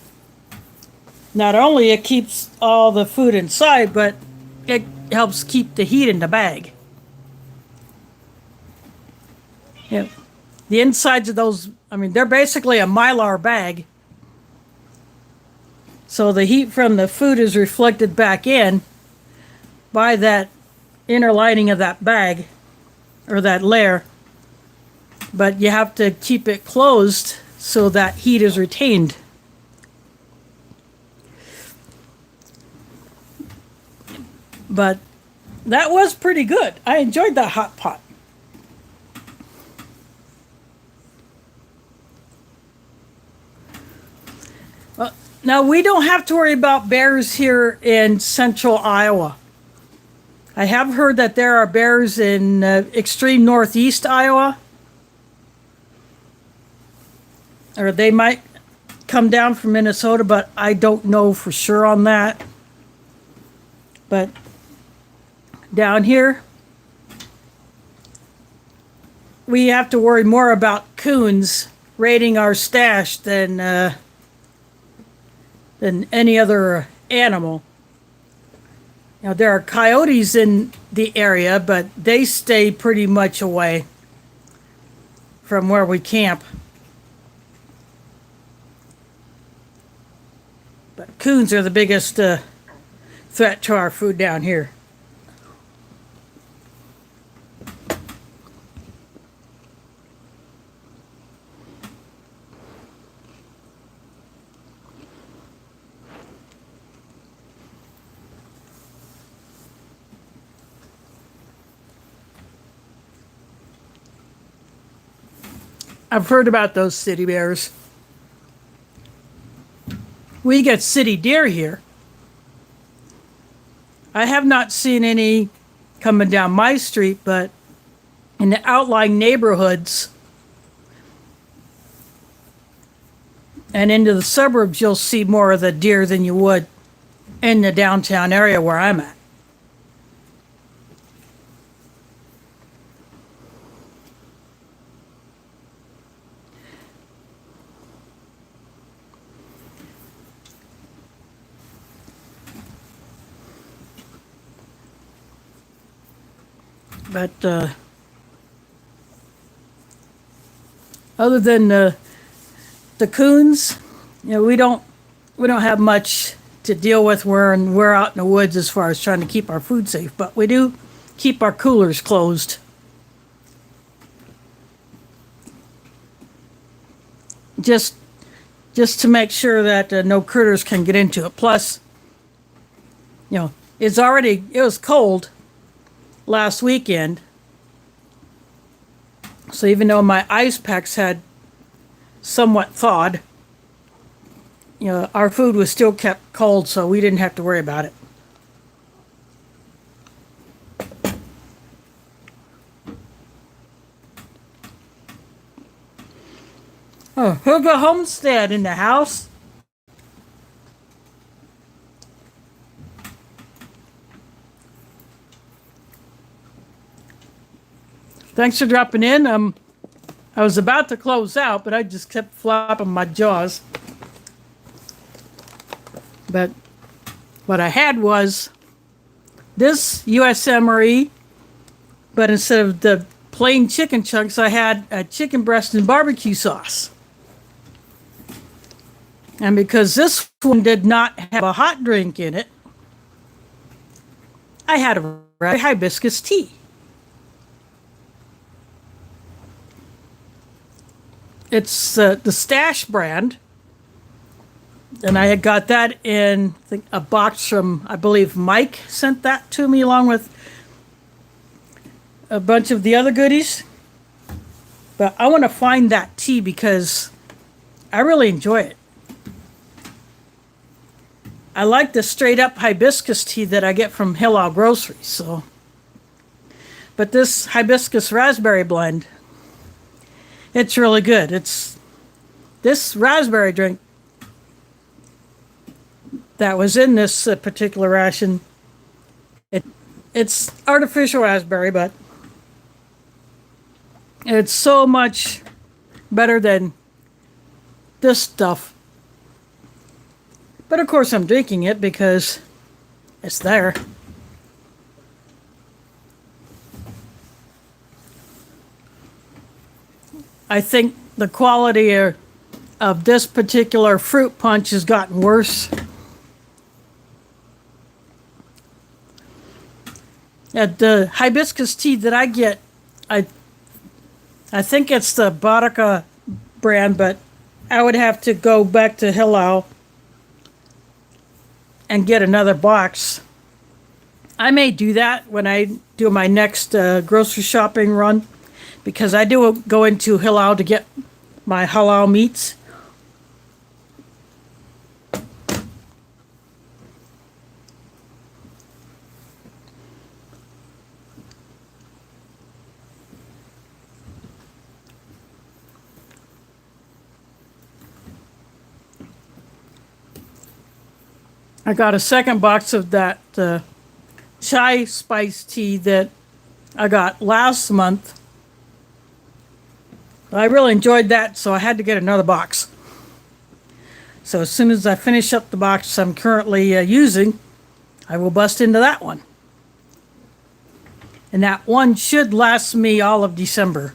not only it keeps all the food inside, but it helps keep the heat in the bag. Yeah. The insides of those, I mean, they're basically a Mylar bag. So the heat from the food is reflected back in by that inner lining of that bag or that layer. But you have to keep it closed so that heat is retained. But that was pretty good. I enjoyed that hot pot. Now, we don't have to worry about bears here in central Iowa. I have heard that there are bears in extreme northeast Iowa. Or they might come down from Minnesota, but I don't know for sure on that. But down here, we have to worry more about coons raiding our stash than any other animal. You know, there are coyotes in the area, but they stay pretty much away from where we camp. But coons are the biggest threat to our food down here. I've heard about those city bears. We get city deer here. I have not seen any coming down my street, but in the outlying neighborhoods and into the suburbs, you'll see more of the deer than you would in the downtown area where I'm at. But other than the coons, you know, we don't have much to deal with. We're out in the woods as far as trying to keep our food safe, but we do keep our coolers closed. Just to make sure that no critters can get into it. Plus, you know, it was cold last weekend, so even though my ice packs had somewhat thawed, you know, our food was still kept cold, so we didn't have to worry about it. Oh, Hooga Homestead in the house. Thanks for dropping in. I was about to close out, but I just kept flopping my jaws. But what I had was this US MRE, but instead of the plain chicken chunks, I had a chicken breast and barbecue sauce. And because this one did not have a hot drink in it, I had a hibiscus tea. It's the Stash brand, and I had got that in a box from, I believe Mike sent that to me along with a bunch of the other goodies. But I want to find that tea because I really enjoy it. I like the straight up hibiscus tea that I get from Hillel Groceries. So, but this hibiscus raspberry blend, it's really good. It's this raspberry drink that was in this particular ration. It's artificial raspberry, but it's so much better than this stuff. But of course I'm drinking it because it's there. I think the quality of this particular fruit punch has gotten worse. At the hibiscus tea that I get, I think it's the Bodica brand, but I would have to go back to Hillel and get another box. I may do that when I do my next grocery shopping run, because I do go into Hillel to get my halal meats. I got a second box of that chai spice tea that I got last month. I really enjoyed that, so I had to get another box. So as soon as I finish up the box I'm currently using, I will bust into that one. And that one should last me all of December.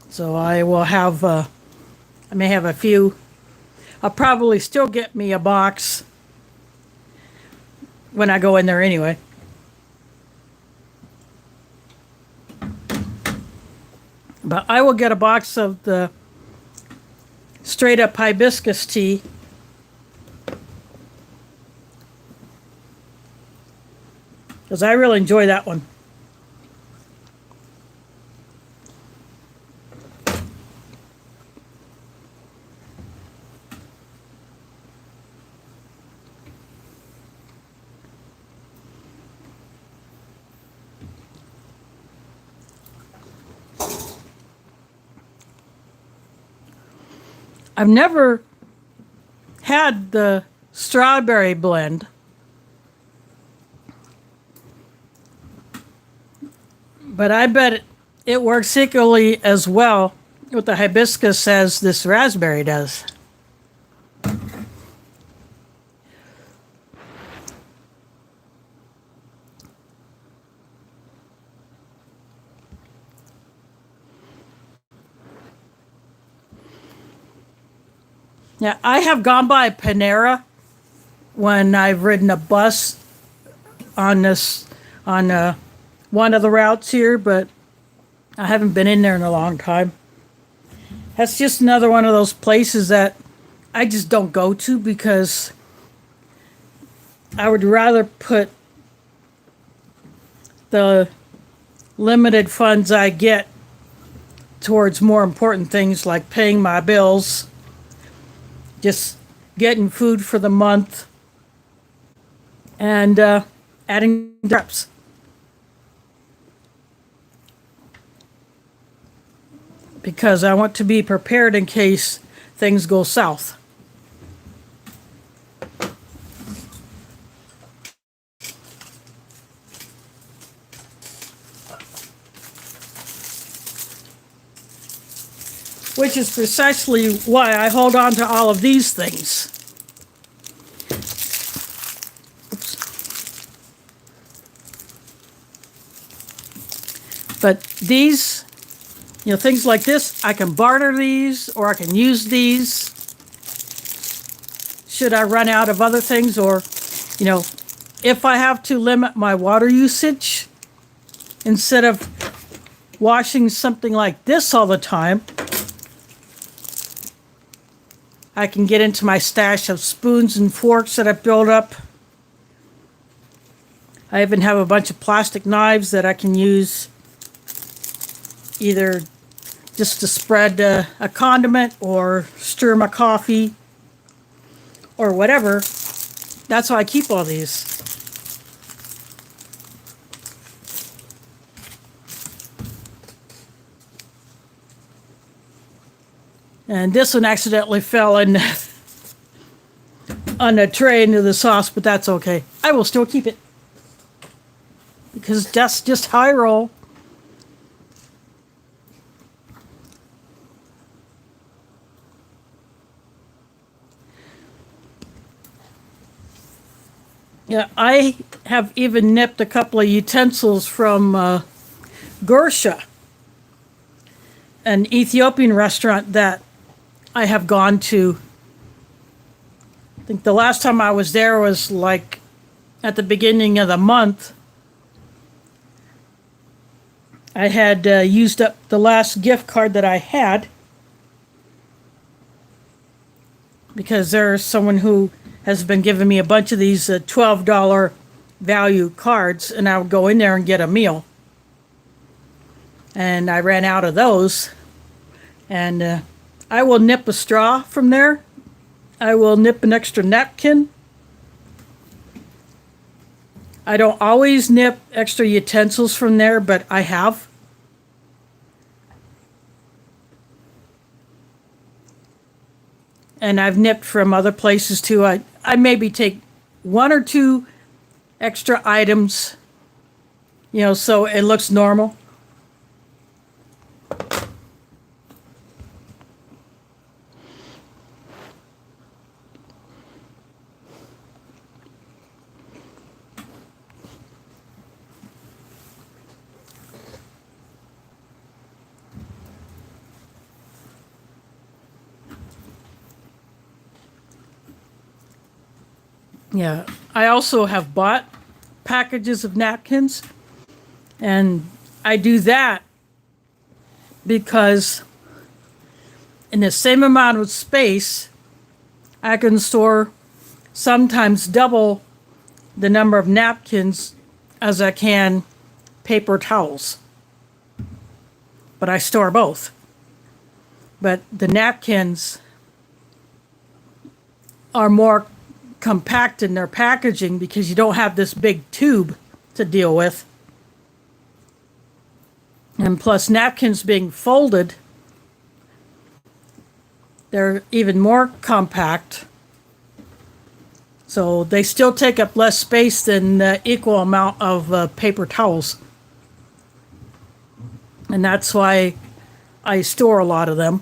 So I will have, I may have a few. I'll probably still get me a box when I go in there anyway. But I will get a box of the straight up hibiscus tea. Because I really enjoy that one. I've never had the strawberry blend, but I bet it works equally as well with the hibiscus as this raspberry does. Yeah, I have gone by Panera when I've ridden a bus on one of the routes here, but I haven't been in there in a long time. That's just another one of those places that I just don't go to because I would rather put the limited funds I get towards more important things like paying my bills, just getting food for the month, and adding reps. Because I want to be prepared in case things go south. Which is precisely why I hold on to all of these things. Oops. But these, things like this, I can barter these or I can use these. Should I run out of other things, or, if I have to limit my water usage, instead of washing something like this all the time, I can get into my stash of spoons and forks that I built up. I even have a bunch of plastic knives that I can use either just to spread a condiment or stir my coffee or whatever. That's why I keep all these. And this one accidentally fell in on the tray into the sauce, but that's okay. I will still keep it because that's just how I roll. Yeah, I have even nipped a couple of utensils from Gursha, an Ethiopian restaurant that I have gone to. I think the last time I was there was like at the beginning of the month. I had used up the last gift card that I had because there's someone who has been giving me a bunch of these $12 value cards, and I would go in there and get a meal. And I ran out of those. And I will nip a straw from there. I will nip an extra napkin. I don't always nip extra utensils from there, but I have. And I've nipped from other places too. I maybe take one or two extra items, so it looks normal. Yeah, I also have bought packages of napkins, and I do that because in the same amount of space, I can store sometimes double the number of napkins as I can paper towels. But I store both. But the napkins are more compact in their packaging because you don't have this big tube to deal with. And plus, napkins being folded, they're even more compact. So they still take up less space than the equal amount of paper towels. And that's why I store a lot of them.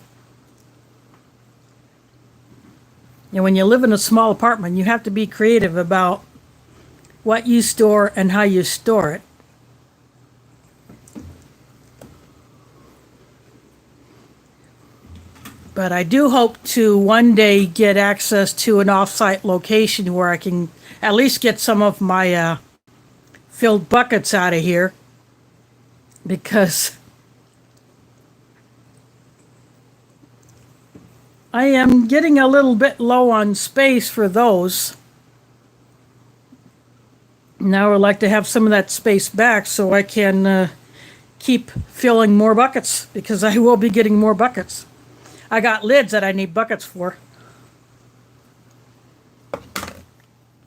And when you live in a small apartment, you have to be creative about what you store and how you store it. But I do hope to one day get access to an off-site location where I can at least get some of my filled buckets out of here, because I am getting a little bit low on space for those. Now I would like to have some of that space back so I can keep filling more buckets, because I will be getting more buckets. I got lids that I need buckets for.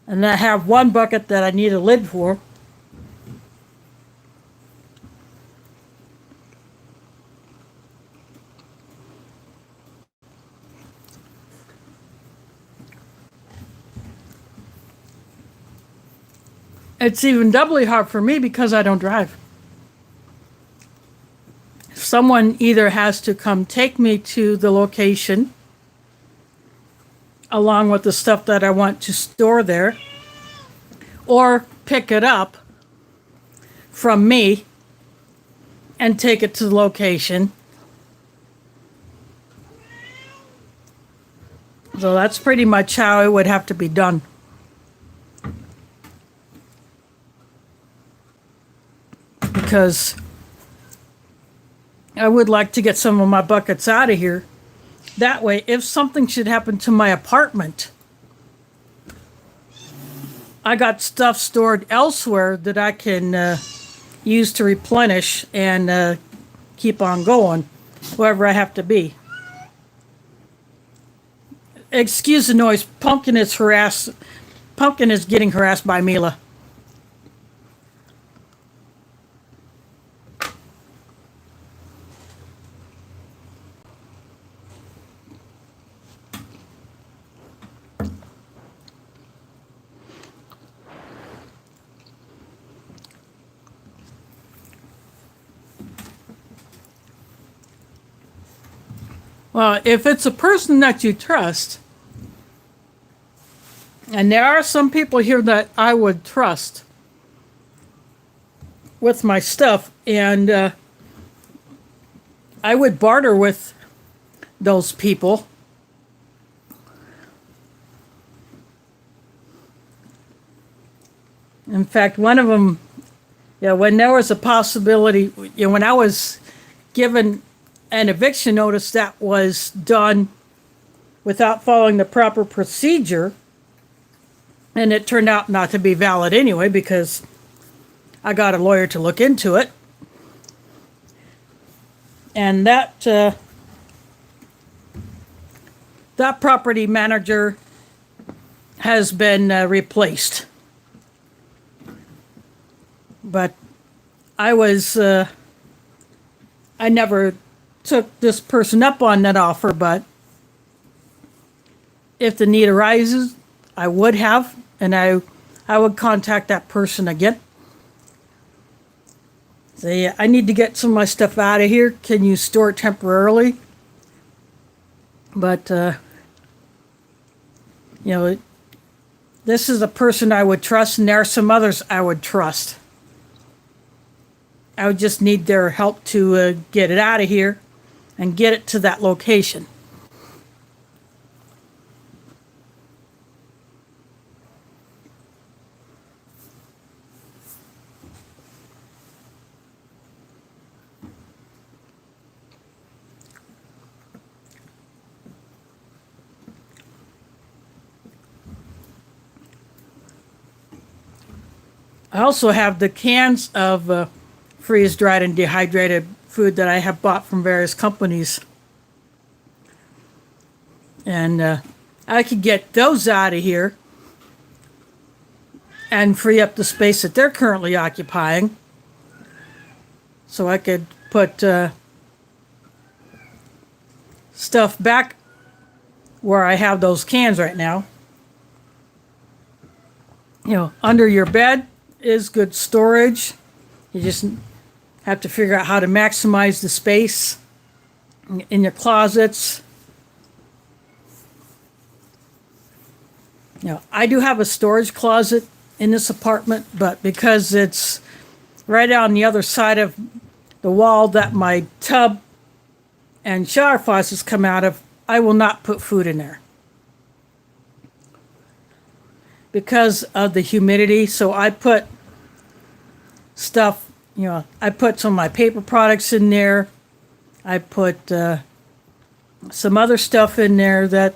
And I have one bucket that I need a lid for. It's even doubly hard for me because I don't drive. Someone either has to come take me to the location along with the stuff that I want to store there, or pick it up from me and take it to the location. So that's pretty much how it would have to be done. Because I would like to get some of my buckets out of here. That way, if something should happen to my apartment, I got stuff stored elsewhere that I can use to replenish and keep on going, wherever I have to be. Excuse the noise. Pumpkin is getting harassed by Mila. Well, if it's a person that you trust, and there are some people here that I would trust with my stuff, and I would barter with those people. In fact, one of them, when there was a possibility, when I was given an eviction notice that was done without following the proper procedure, and it turned out not to be valid anyway because I got a lawyer to look into it. And that property manager has been replaced. But I never took this person up on that offer, but if the need arises, I would have, and I would contact that person again. Say, I need to get some of my stuff out of here. Can you store it temporarily? But, this is a person I would trust, and there are some others I would trust. I would just need their help to get it out of here and get it to that location. I also have the cans of freeze-dried and dehydrated food that I have bought from various companies. And I could get those out of here and free up the space that they're currently occupying. So I could put stuff back where I have those cans right now. Under your bed is good storage. You just have to figure out how to maximize the space in your closets. I do have a storage closet in this apartment, but because it's right on the other side of the wall that my tub and shower faucets come out of, I will not put food in there because of the humidity. So I put stuff, I put some of my paper products in there. I put some other stuff in there that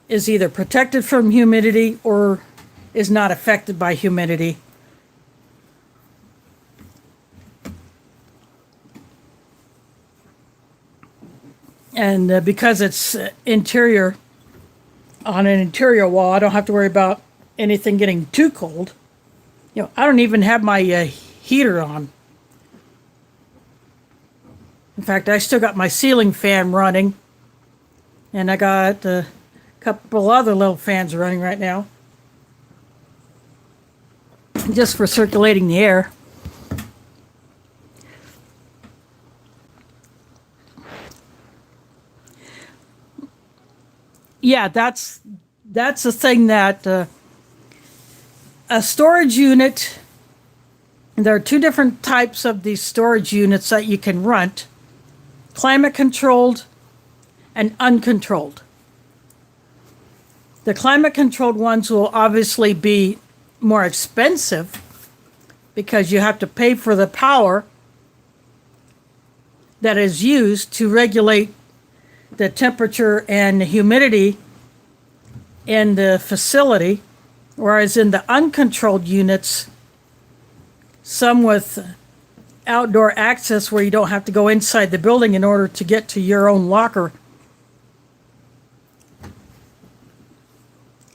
is either protected from humidity or is not affected by humidity. And because it's interior, on an interior wall, I don't have to worry about anything getting too cold. I don't even have my heater on. In fact, I still got my ceiling fan running, and I got a couple other little fans running right now, just for circulating the air. Yeah, that's the thing that a storage unit, there are two different types of these storage units that you can rent: climate controlled and uncontrolled. The climate controlled ones will obviously be more expensive because you have to pay for the power that is used to regulate the temperature and the humidity in the facility, whereas in the uncontrolled units, some with outdoor access where you don't have to go inside the building in order to get to your own locker,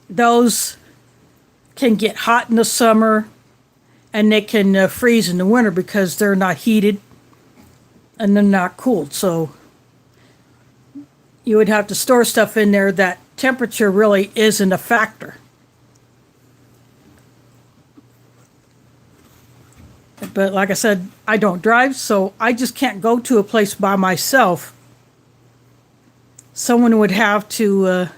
those can get hot in the summer and they can freeze in the winter because they're not heated and they're not cooled. So you would have to store stuff in there that temperature really isn't a factor. But like I said, I don't drive, so I just can't go to a place by myself. Someone would have to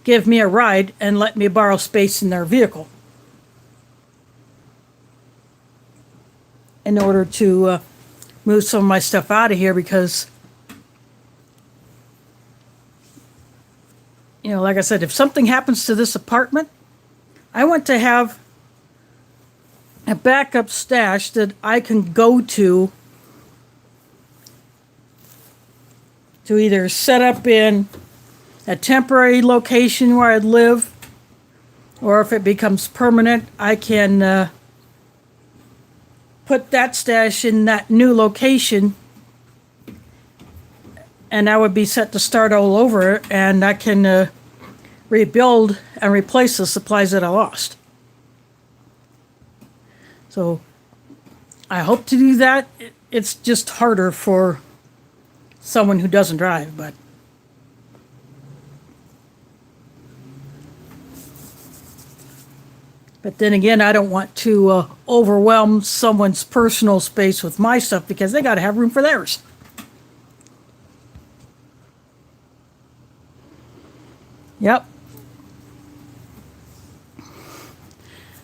give me a ride and let me borrow space in their vehicle in order to move some of my stuff out of here, because, like I said, if something happens to this apartment, I want to have a backup stash that I can go to either set up in a temporary location where I live, or if it becomes permanent, I can put that stash in that new location, and I would be set to start all over, and I can rebuild and replace the supplies that I lost. So I hope to do that. It's just harder for someone who doesn't drive, but then again, I don't want to overwhelm someone's personal space with my stuff, because they got to have room for theirs. Yep.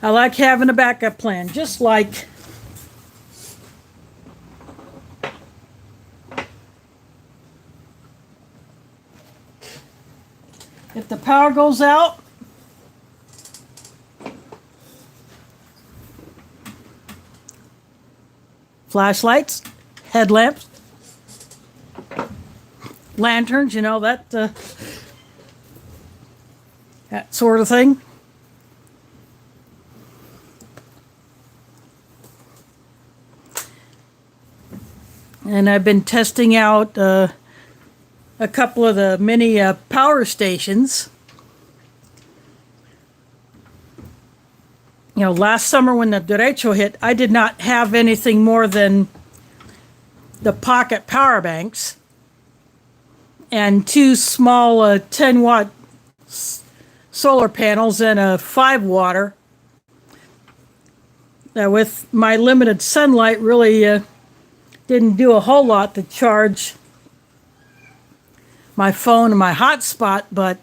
I like having a backup plan, just like if the power goes out, flashlights, headlamps, lanterns, that sort of thing. And I've been testing out a couple of the mini power stations. Last summer when the derecho hit, I did not have anything more than the pocket power banks and two small 10-watt solar panels and a 5-watter. That with my limited sunlight really didn't do a whole lot to charge my phone and my hotspot, but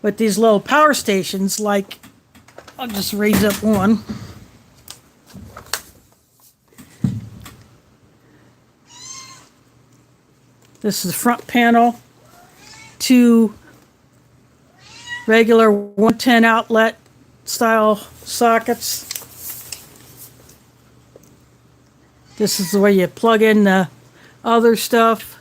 with these little power stations, like, I'll just raise up one. This is the front panel, 2 regular 110 outlet style sockets. This is the way you plug in the other stuff.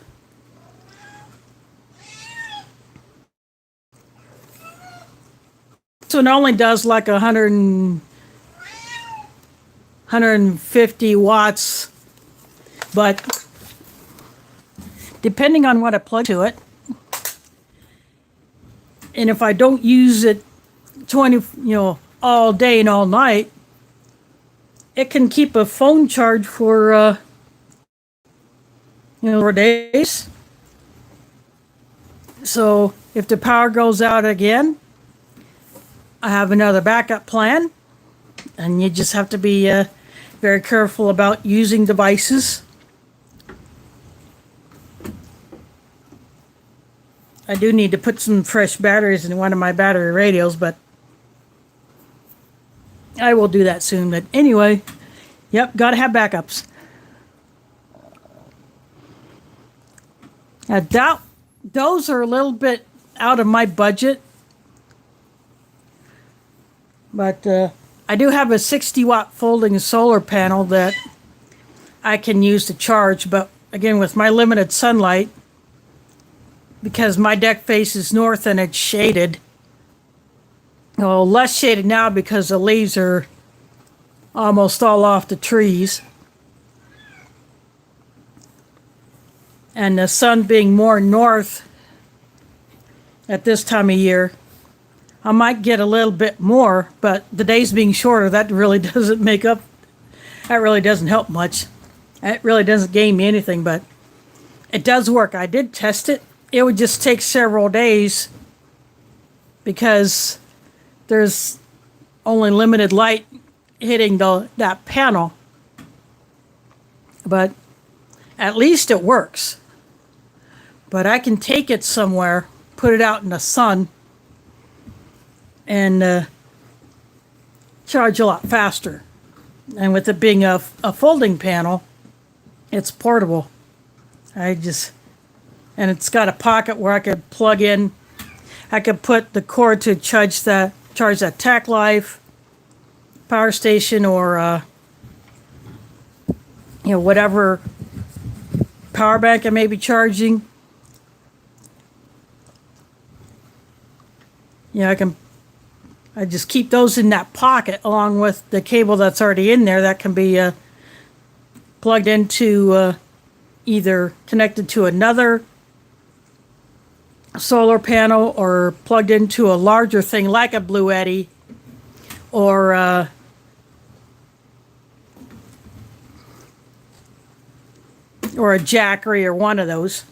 This one only does like 150 watts, but depending on what I plug to it, and if I don't use it all day and all night, it can keep a phone charge for 4 days. So if the power goes out again, I have another backup plan, and you just have to be very careful about using devices. I do need to put some fresh batteries in one of my battery radios, but I will do that soon. But anyway, yep, got to have backups. Now, those are a little bit out of my budget, but I do have a 60-watt folding solar panel that I can use to charge. But again, with my limited sunlight, because my deck faces north and it's shaded, well, less shaded now because the leaves are almost all off the trees. And the sun being more north at this time of year, I might get a little bit more, but the days being shorter, that really doesn't help much. It really doesn't gain me anything, but it does work. I did test it. It would just take several days because there's only limited light hitting that panel. But at least it works. But I can take it somewhere, put it out in the sun, and charge a lot faster. And with it being a folding panel, it's portable. And it's got a pocket where I could plug in. I could put the cord to charge that Tac Life power station, or whatever power bank I may be charging. I just keep those in that pocket along with the cable that's already in there that can be plugged into either connected to another solar panel or plugged into a larger thing like a Blue Eddy or a Jackery or one of those.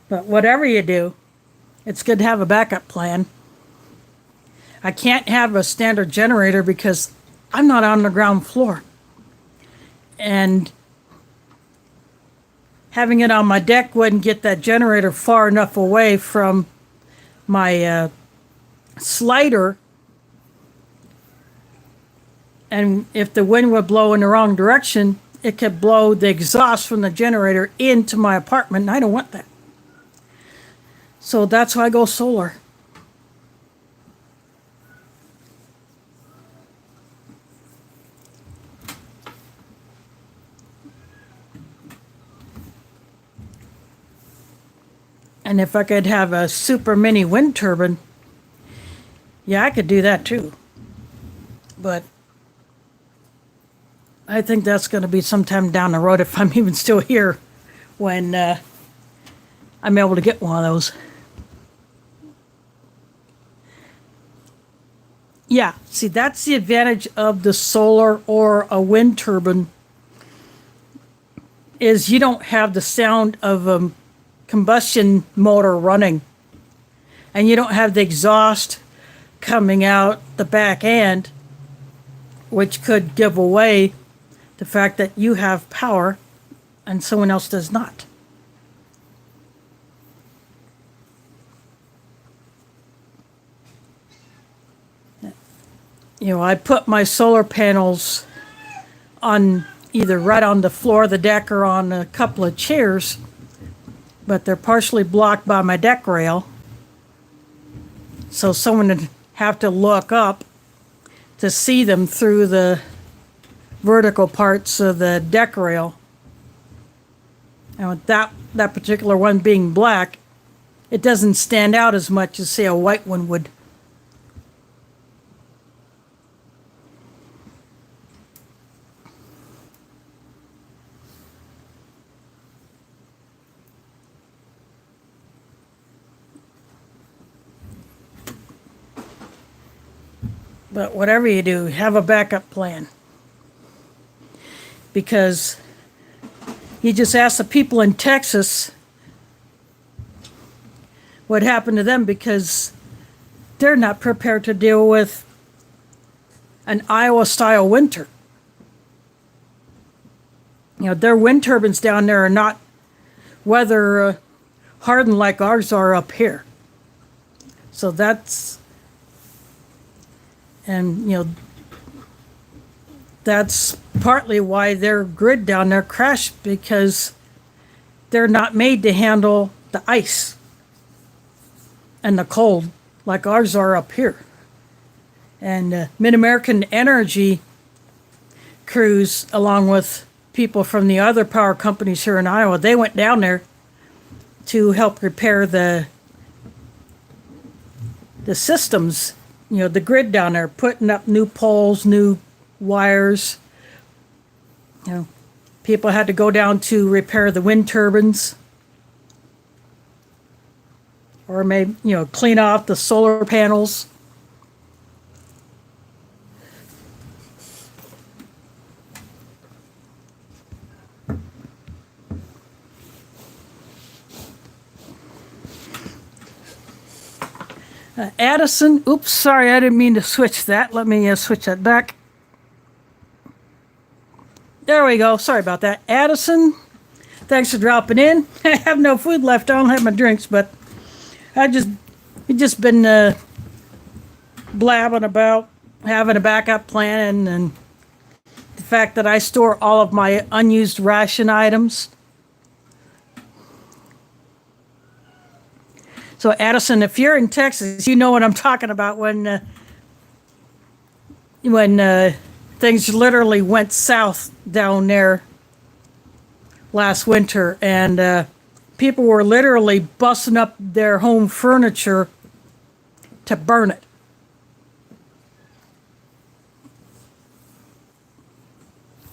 But whatever you do, it's good to have a backup plan. I can't have a standard generator because I'm not on the ground floor. And having it on my deck wouldn't get that generator far enough away from my slider. And if the wind would blow in the wrong direction, it could blow the exhaust from the generator into my apartment, and I don't want that. So that's why I go solar. And if I could have a super mini wind turbine, yeah, I could do that too. But I think that's going to be sometime down the road if I'm even still here when I'm able to get one of those. Yeah, see, that's the advantage of the solar or a wind turbine, is you don't have the sound of a combustion motor running, and you don't have the exhaust coming out the back end, which could give away the fact that you have power and someone else does not. I put my solar panels on either right on the floor of the deck or on a couple of chairs, but they're partially blocked by my deck rail. So someone would have to look up to see them through the vertical parts of the deck rail. And with that particular one being black, it doesn't stand out as much as, say, a white one would. But whatever you do, have a backup plan. Because you just ask the people in Texas what happened to them, because they're not prepared to deal with an Iowa-style winter. Their wind turbines down there are not weather hardened like ours are up here. So that's... And, that's partly why their grid down there crashed, because they're not made to handle the ice and the cold like ours are up here. And Mid-American Energy crews, along with people from the other power companies here in Iowa, they went down there to help repair the systems, the grid down there, putting up new poles, new wires. People had to go down to repair the wind turbines, or maybe, clean off the solar panels. Addison, oops, sorry, I didn't mean to switch that. Let me switch that back. There we go. Sorry about that. Addison, thanks for dropping in. I have no food left. I don't have my drinks, but we just been blabbing about having a backup plan and the fact that I store all of my unused ration items. So Addison, if you're in Texas, you know what I'm talking about when things literally went south down there last winter, and people were literally busting up their home furniture to burn it.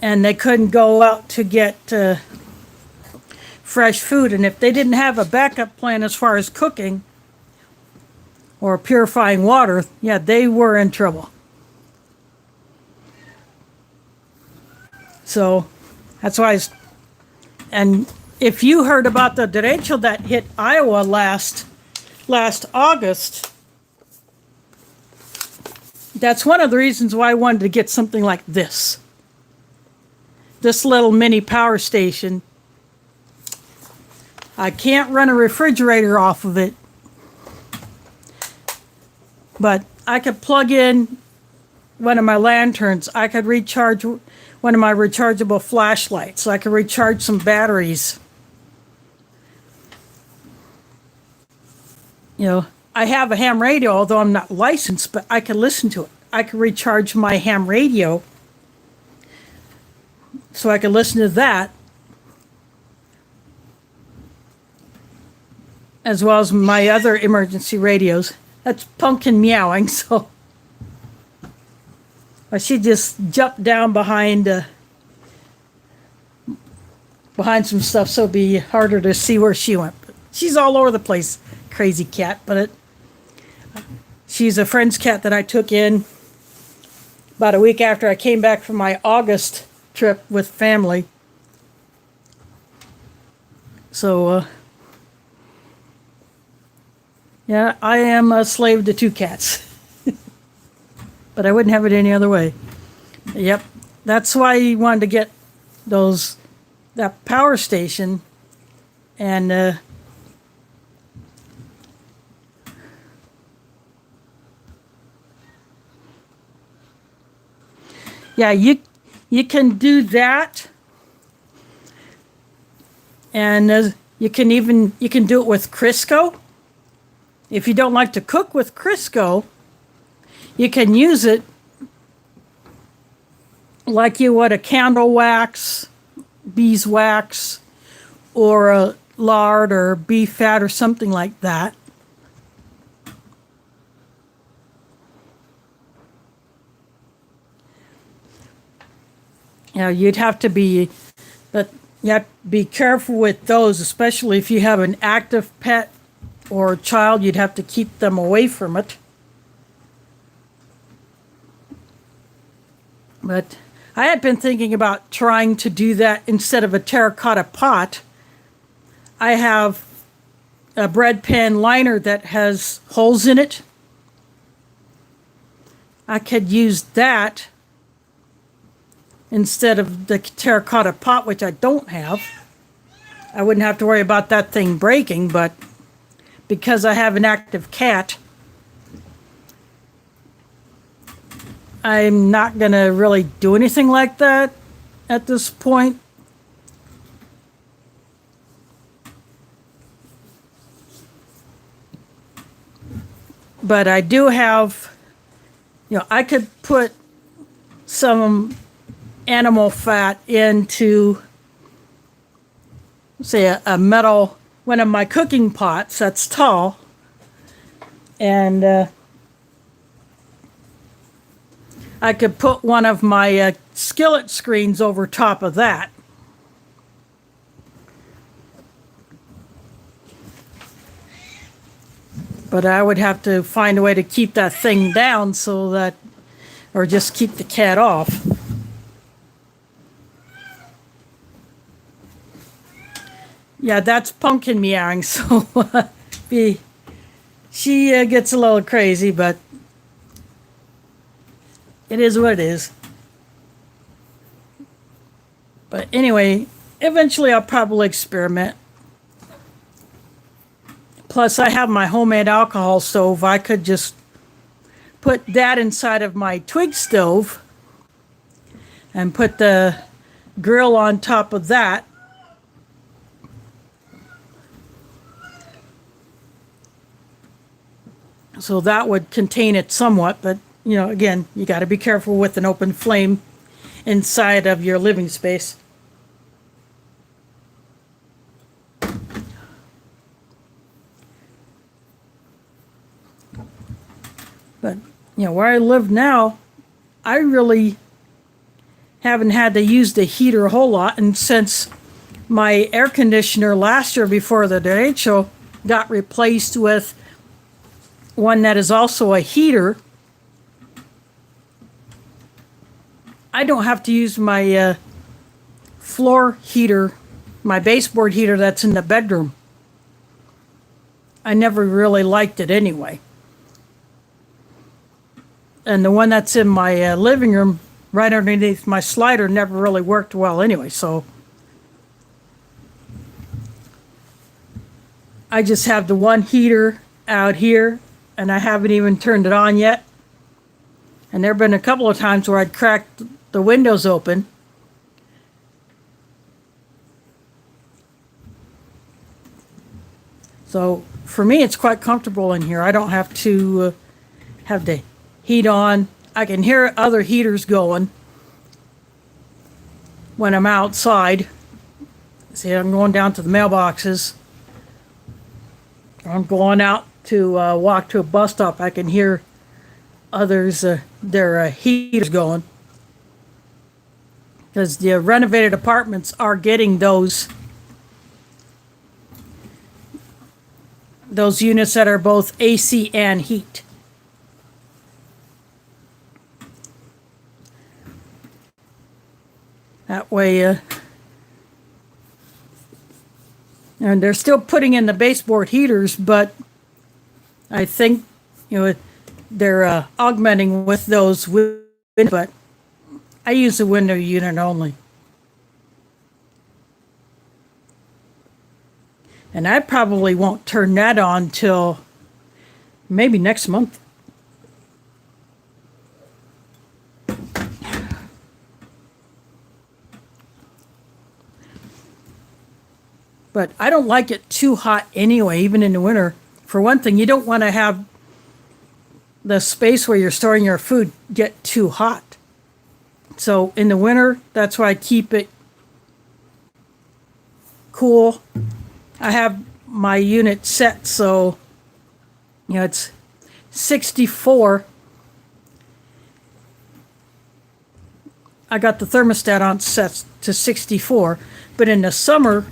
And they couldn't go out to get fresh food. And if they didn't have a backup plan as far as cooking or purifying water, yeah, they were in trouble. So that's why and if you heard about the derecho that hit Iowa last August, that's one of the reasons why I wanted to get something like this. This little mini power station. I can't run a refrigerator off of it, but I could plug in one of my lanterns. I could recharge one of my rechargeable flashlights. I could recharge some batteries. You know, I have a ham radio, although I'm not licensed, but I can listen to it. I can recharge my ham radio so I can listen to that, as well as my other emergency radios. That's Pumpkin meowing, so she just jumped down behind some stuff, so it'd be harder to see where she went. But she's all over the place, crazy cat. But she's a friend's cat that I took in about a week after I came back from my August trip with family. So yeah, I am a slave to two cats. But I wouldn't have it any other way. Yep, that's why he wanted to get that power station, and yeah, you can do that, and you can do it with Crisco. If you don't like to cook with Crisco, you can use it like you would a candle wax, beeswax, or a lard or beef fat or something like that. You know, you'd have to be, but you have to be careful with those, especially if you have an active pet or a child. You'd have to keep them away from it. But I had been thinking about trying to do that instead of a terracotta pot. I have a bread pan liner that has holes in it. I could use that instead of the terracotta pot, which I don't have. I wouldn't have to worry about that thing breaking, but because I have an active cat, I'm not going to really do anything like that at this point. But I do have, I could put some animal fat into, say, a metal, one of my cooking pots that's tall, and I could put one of my skillet screens over top of that. But I would have to find a way to keep that thing down so that, or just keep the cat off. Yeah, that's Pumpkin meowing, so She gets a little crazy, but it is what it is. But anyway, eventually I'll probably experiment. Plus, I have my homemade alcohol stove. I could just put that inside of my twig stove and put the grill on top of that. So that would contain it somewhat, but again, you got to be careful with an open flame inside of your living space. But where I live now, I really haven't had to use the heater a whole lot, and since my air conditioner last year before the derecho got replaced with one that is also a heater, I don't have to use my floor heater, my baseboard heater that's in the bedroom. I never really liked it anyway. And the one that's in my living room right underneath my slider never really worked well anyway, so I just have the one heater out here, and I haven't even turned it on yet. And there have been a couple of times where I'd cracked the windows open. So for me, it's quite comfortable in here. I don't have to have the heat on. I can hear other heaters going when I'm outside. See, I'm going down to the mailboxes. I'm going out to walk to a bus stop. I can hear others, their heaters going. Because the renovated apartments are getting those units that are both AC and heat. That way, and they're still putting in the baseboard heaters, but I think, they're augmenting with those windows, but I use the window unit only. And I probably won't turn that on till maybe next month. But I don't like it too hot anyway, even in the winter. For one thing, you don't want to have the space where you're storing your food get too hot. So in the winter, that's why I keep it cool. I have my unit set so, it's 64. I got the thermostat on set to 64, but in the summer,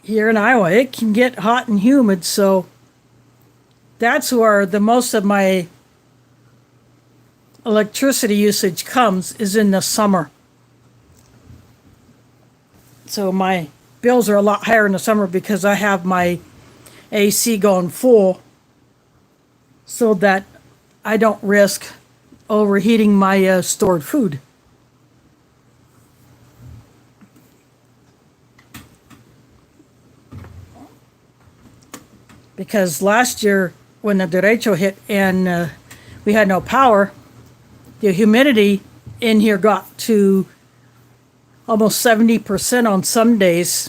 here in Iowa, it can get hot and humid, so that's where the most of my electricity usage comes, is in the summer. So my bills are a lot higher in the summer because I have my AC going full so that I don't risk overheating my stored food. Because last year, when the derecho hit and we had no power, the humidity in here got to almost 70% on some days,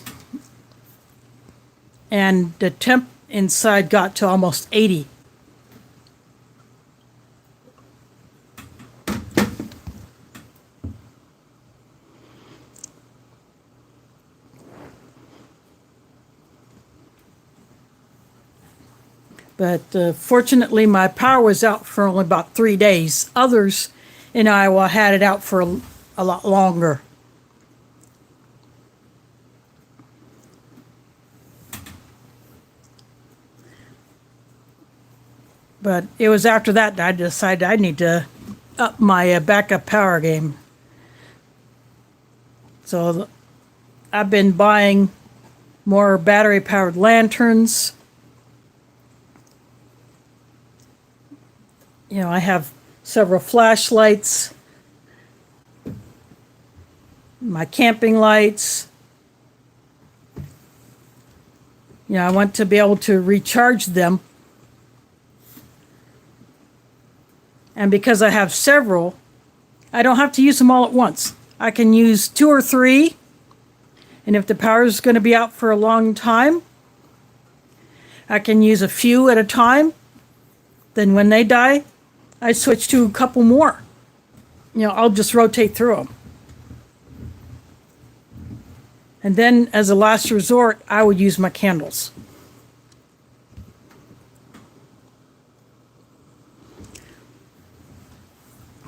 and the temp inside got to almost 80. But fortunately, my power was out for only about 3 days. Others in Iowa had it out for a lot longer. But it was after that I decided I need to up my backup power game. So I've been buying more battery-powered lanterns. I have several flashlights, my camping lights. I want to be able to recharge them. And because I have several, I don't have to use them all at once. I can use 2 or 3. And if the power is going to be out for a long time, I can use a few at a time. Then when they die, I switch to a couple more. I'll just rotate through them. And then as a last resort, I would use my candles.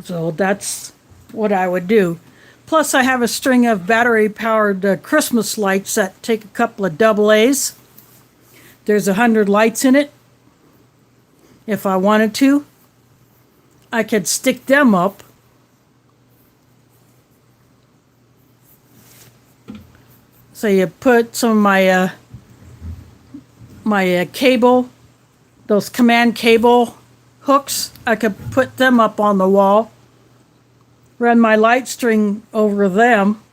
So that's what I would do. Plus I have a string of battery-powered Christmas lights that take a couple of AA's. There's 100 lights in it. If I wanted to, I could stick them up. So you put some of my cable, those command cable hooks, I could put them up on the wall, run my light string over them,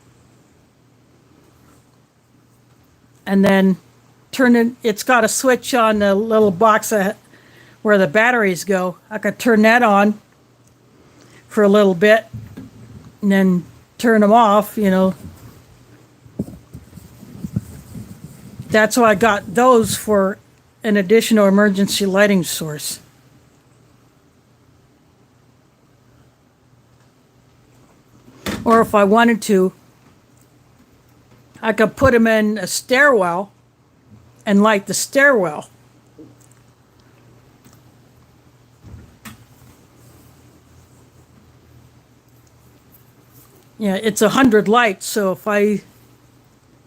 and then turn it. It's got a switch on the little box where the batteries go. I could turn that on for a little bit and then turn them off, That's why I got those, for an additional emergency lighting source. Or if I wanted to, I could put them in a stairwell and light the stairwell. It's 100 lights, so if I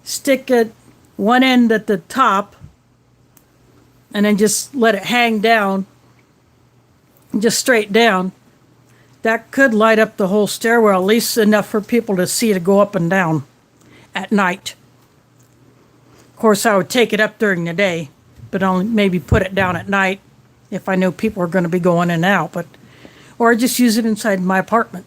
stick it one end at the top and then just let it hang down, just straight down, that could light up the whole stairwell, at least enough for people to see to go up and down at night. Of course, I would take it up during the day, but only maybe put it down at night if I knew people were going to be going in and out, or just use it inside my apartment.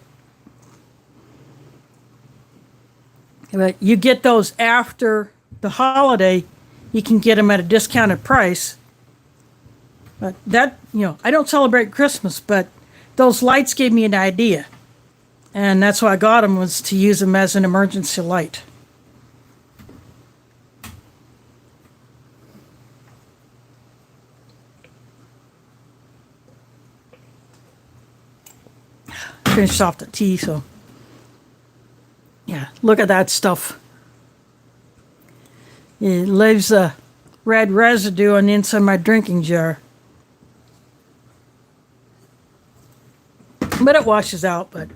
But you get those after the holiday, you can get them at a discounted price. But that, I don't celebrate Christmas, but those lights gave me an idea. And that's why I got them, was to use them as an emergency light. Finished off the tea, so yeah, look at that stuff. It leaves a red residue on the inside of my drinking jar. But it washes out, but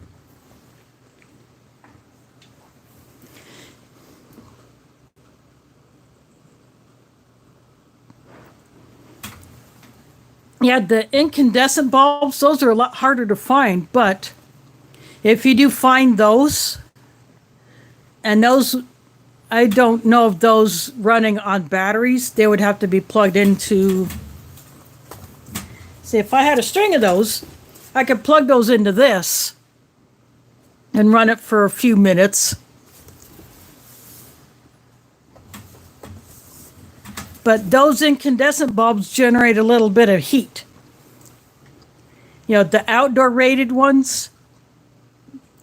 the incandescent bulbs, those are a lot harder to find, but if you do find those, and those, I don't know if those running on batteries, they would have to be plugged into, see, if I had a string of those, I could plug those into this and run it for a few minutes. But those incandescent bulbs generate a little bit of heat. The outdoor rated ones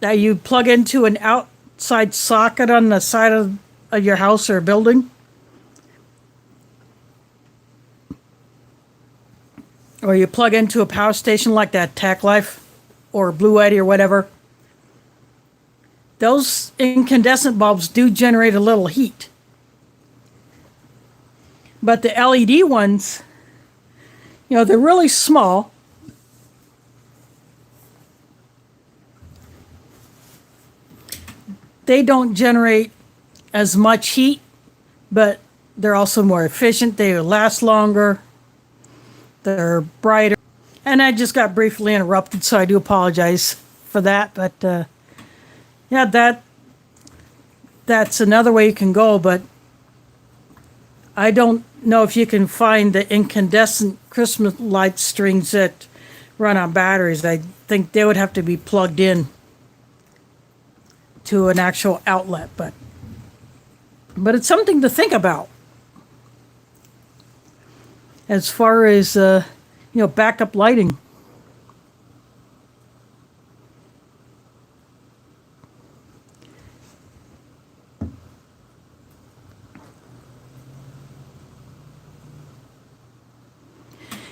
that you plug into an outside socket on the side of your house or building, or you plug into a power station like that Tac Life or Blue Eddy or whatever, those incandescent bulbs do generate a little heat. But the LED ones, they're really small. They don't generate as much heat, but they're also more efficient. They last longer. They're brighter. And I just got briefly interrupted, so I do apologize for that. But that's another way you can go. But I don't know if you can find the incandescent Christmas light strings at run on batteries. I think they would have to be plugged in to an actual outlet, but it's something to think about as far as backup lighting.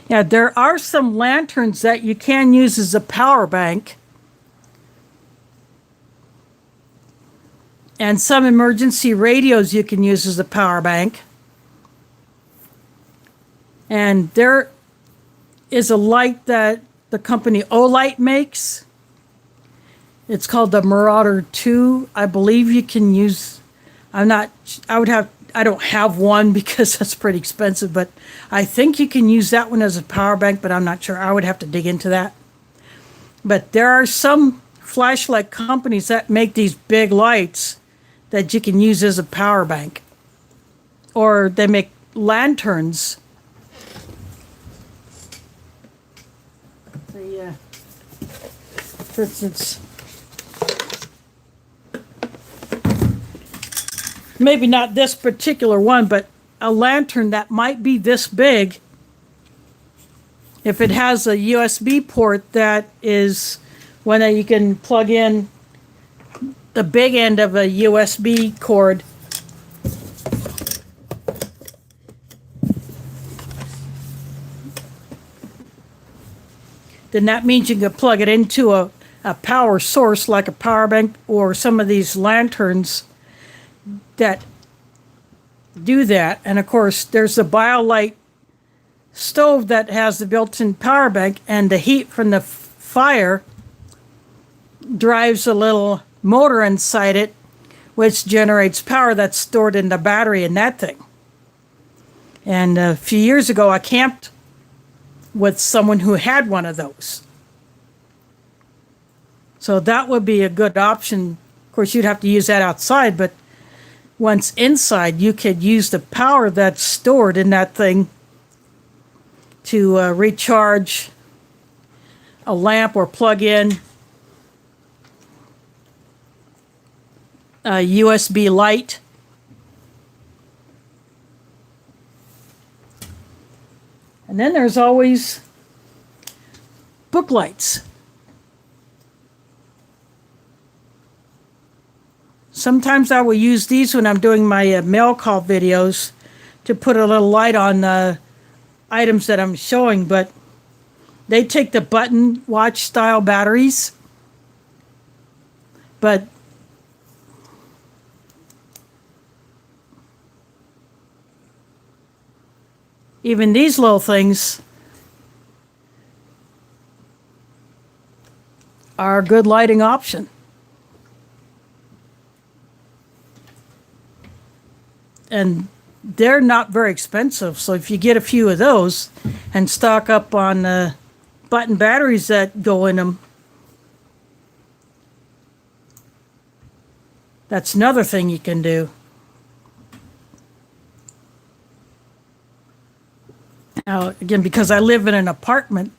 Yeah, there are some lanterns that you can use as a power bank. And some emergency radios you can use as a power bank. And there is a light that the company Olight makes. It's called the Marauder 2. I believe you can use, I don't have one because that's pretty expensive, but I think you can use that one as a power bank, but I'm not sure. I would have to dig into that. But there are some flashlight companies that make these big lights that you can use as a power bank. Or they make lanterns. For instance, maybe not this particular one, but a lantern that might be this big, if it has a USB port that is one that you can plug in the big end of a USB cord. Then that means you can plug it into a power source like a power bank or some of these lanterns that do that. And of course, there's the BioLite stove that has the built-in power bank, and the heat from the fire drives a little motor inside it, which generates power that's stored in the battery in that thing. And a few years ago, I camped with someone who had one of those. So that would be a good option. Of course, you'd have to use that outside, but once inside, you could use the power that's stored in that thing to recharge a lamp or plug in a USB light. And then there's always book lights. Sometimes I will use these when I'm doing my mail call videos to put a little light on items that I'm showing, but they take the button watch style batteries. But even these little things are a good lighting option. And they're not very expensive, so if you get a few of those and stock up on button batteries that go in them, that's another thing you can do. Now, again, because I live in an apartment,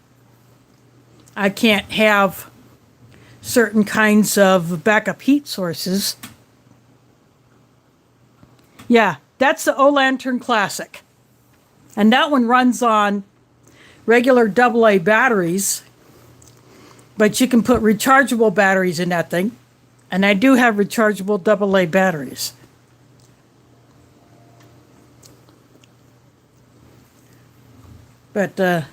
I can't have certain kinds of backup heat sources. Yeah, that's the O-Lantern Classic. And that one runs on regular AA batteries, but you can put rechargeable batteries in that thing. And I do have rechargeable AA batteries. But the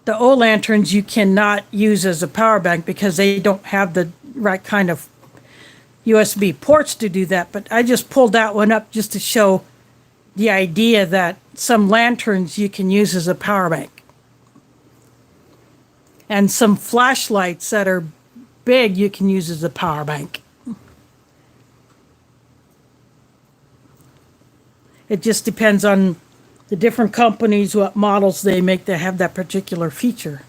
O-Lanterns you cannot use as a power bank because they don't have the right kind of USB ports to do that. But I just pulled that one up just to show the idea that some lanterns you can use as a power bank. And some flashlights that are big you can use as a power bank. It just depends on the different companies, what models they make that have that particular feature.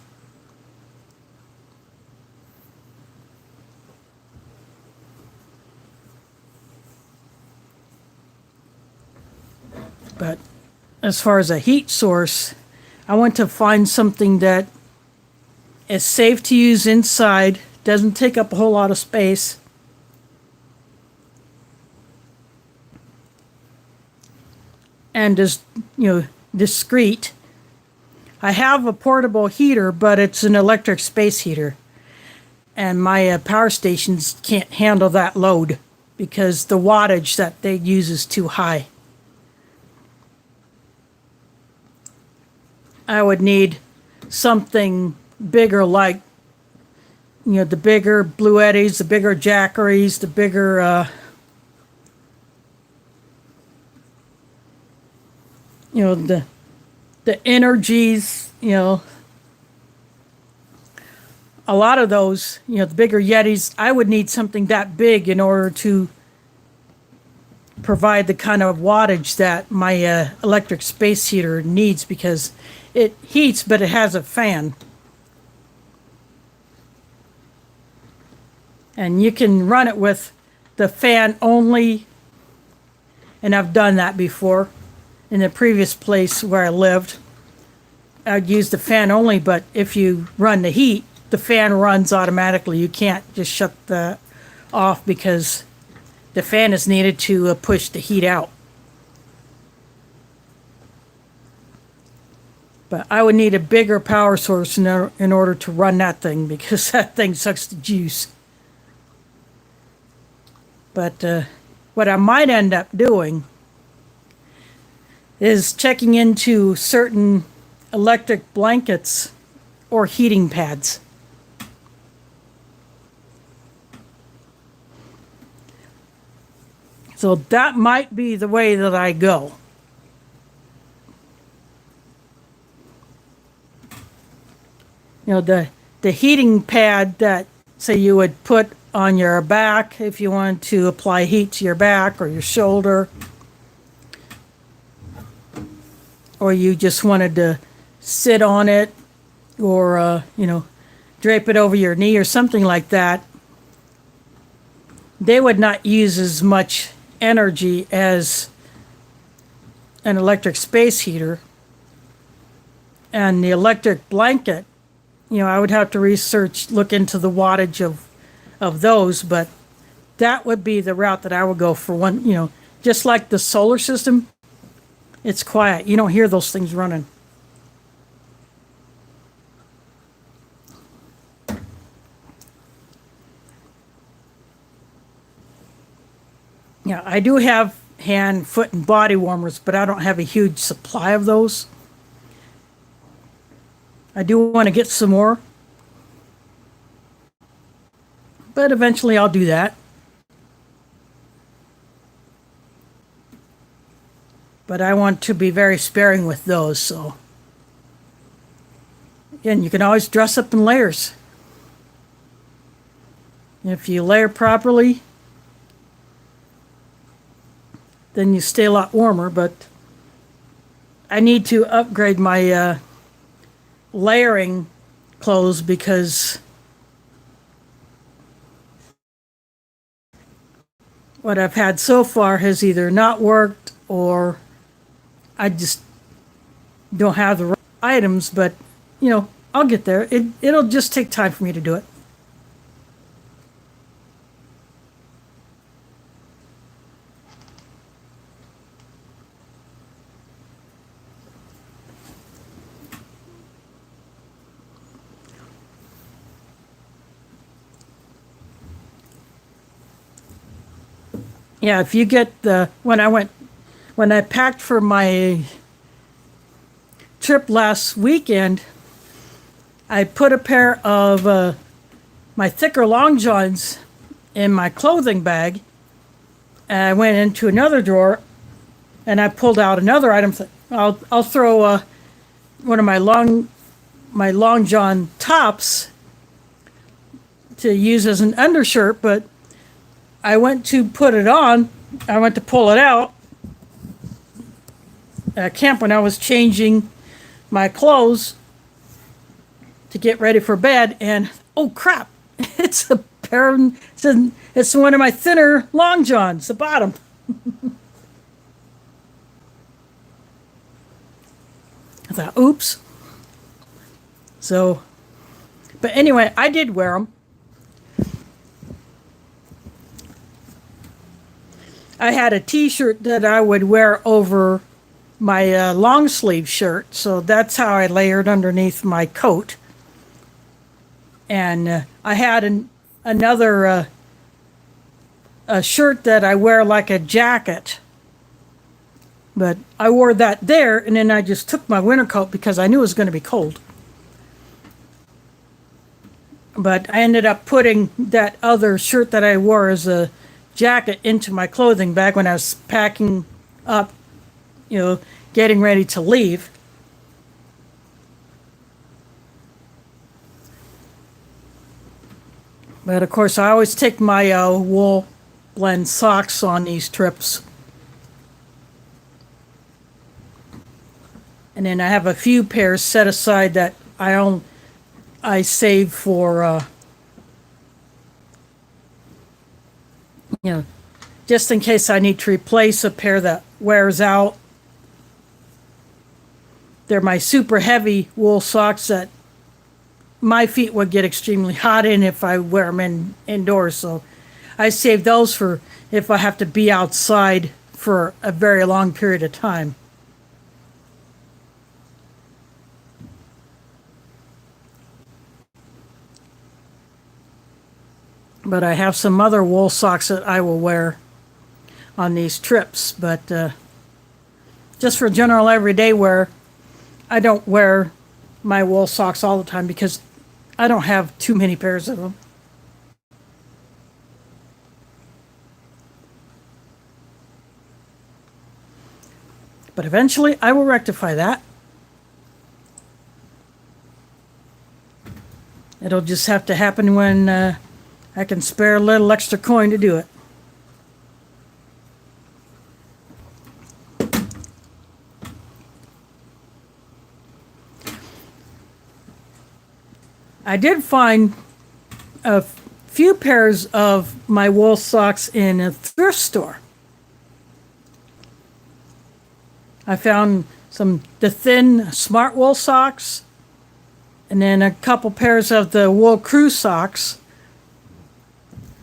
But as far as a heat source, I want to find something that is safe to use inside, doesn't take up a whole lot of space, and is, discreet. I have a portable heater, but it's an electric space heater. And my power stations can't handle that load because the wattage that they use is too high. I would need something bigger, like, the bigger Blue Eddies, the bigger Jackeries, the bigger, the energies, a lot of those, the bigger Yetis. I would need something that big in order to provide the kind of wattage that my electric space heater needs, because it heats, but it has a fan. And you can run it with the fan only, and I've done that before. In the previous place where I lived, I'd use the fan only, but if you run the heat, the fan runs automatically. You can't just shut that off because the fan is needed to push the heat out. But I would need a bigger power source in order to run that thing, because that thing sucks the juice. But what I might end up doing is checking into certain electric blankets or heating pads. So that might be the way that I go. The heating pad that, say, you would put on your back if you wanted to apply heat to your back or your shoulder, or you just wanted to sit on it, or drape it over your knee or something like that, they would not use as much energy as an electric space heater. And the electric blanket, I would have to look into the wattage of those, but that would be the route that I would go for one, just like the solar system. It's quiet. You don't hear those things running. Yeah, I do have hand, foot, and body warmers, but I don't have a huge supply of those. I do want to get some more, but eventually I'll do that. But I want to be very sparing with those, so. Again, you can always dress up in layers. If you layer properly, then you stay a lot warmer, but I need to upgrade my layering clothes, because what I've had so far has either not worked, or I just don't have the right items. But I'll get there. It'll just take time for me to do it. Yeah, if you get when I packed for my trip last weekend, I put a pair of my thicker long johns in my clothing bag, and I went into another drawer, and I pulled out another item. I'll throw one of my long john tops to use as an undershirt, but I went to put it on. I went to pull it out at camp when I was changing my clothes to get ready for bed, and oh crap, it's a pair of, it's one of my thinner long johns, the bottom. I thought, oops. So, but anyway, I did wear them. I had a t-shirt that I would wear over my long sleeve shirt, so that's how I layered underneath my coat. And I had another a shirt that I wear like a jacket, but I wore that there, and then I just took my winter coat because I knew it was going to be cold. But I ended up putting that other shirt that I wore as a jacket into my clothing bag when I was packing up, getting ready to leave. But of course, I always take my wool blend socks on these trips. And then I have a few pairs set aside that I save for, just in case I need to replace a pair that wears out. They're my super heavy wool socks that my feet would get extremely hot in if I wear them indoors. So I save those for if I have to be outside for a very long period of time. But I have some other wool socks that I will wear on these trips. But just for general everyday wear, I don't wear my wool socks all the time because I don't have too many pairs of them. But eventually I will rectify that. It'll just have to happen when I can spare a little extra coin to do it. I did find a few pairs of my wool socks in a thrift store. I found the thin smart wool socks, and then a couple pairs of the wool crew socks.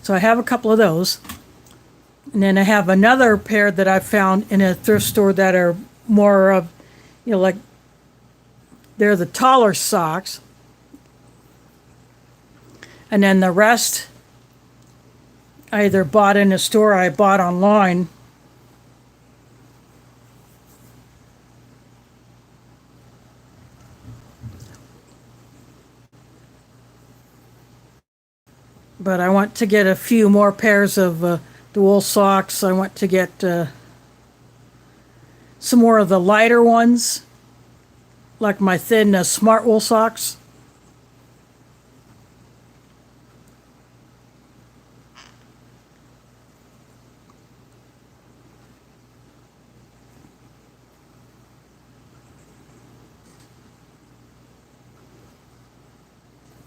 So I have a couple of those. And then I have another pair that I found in a thrift store that are more of, like they're the taller socks. And then the rest I either bought in a store or I bought online. But I want to get a few more pairs of the wool socks. I want to get some more of the lighter ones, like my thin smart wool socks.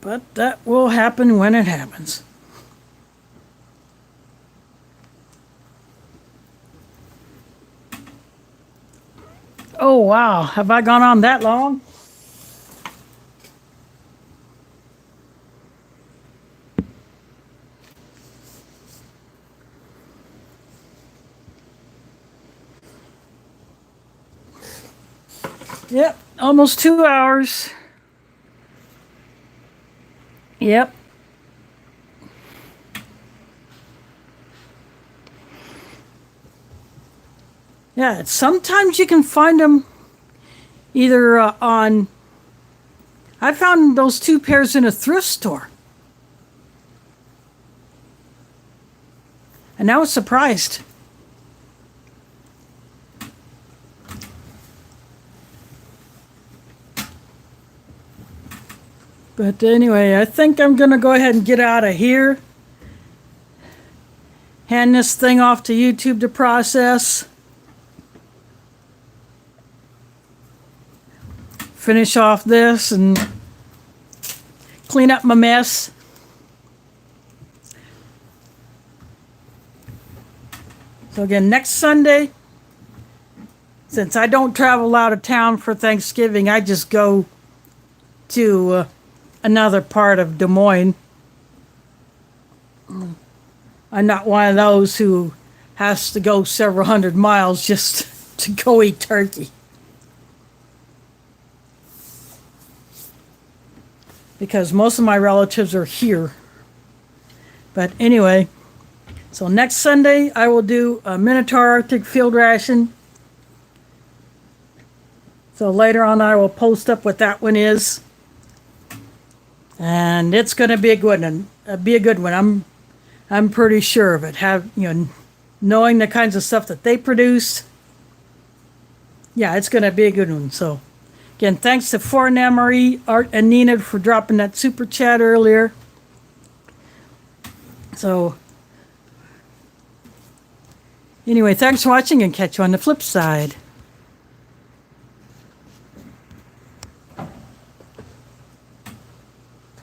But that will happen when it happens. Oh, wow. Have I gone on that long? Yep, almost 2 hours. Yep. Yeah, sometimes you can find them either on... I found those two pairs in a thrift store. And I was surprised. But anyway, I think I'm going to go ahead and get out of here. Hand this thing off to YouTube to process. Finish off this and clean up my mess. So again, next Sunday, since I don't travel out of town for Thanksgiving, I just go to another part of Des Moines. I'm not one of those who has to go several hundred miles just to go eat turkey. Because most of my relatives are here. But anyway, so next Sunday I will do a Minotaur Arctic field ration. So later on I will post up what that one is. And it's going to be a good one. I'm pretty sure of it. Knowing the kinds of stuff that they produce. Yeah, it's going to be a good one. So again, thanks to Foreign MRE, Art and Nina for dropping that super chat earlier. So anyway, thanks for watching and catch you on the flip side.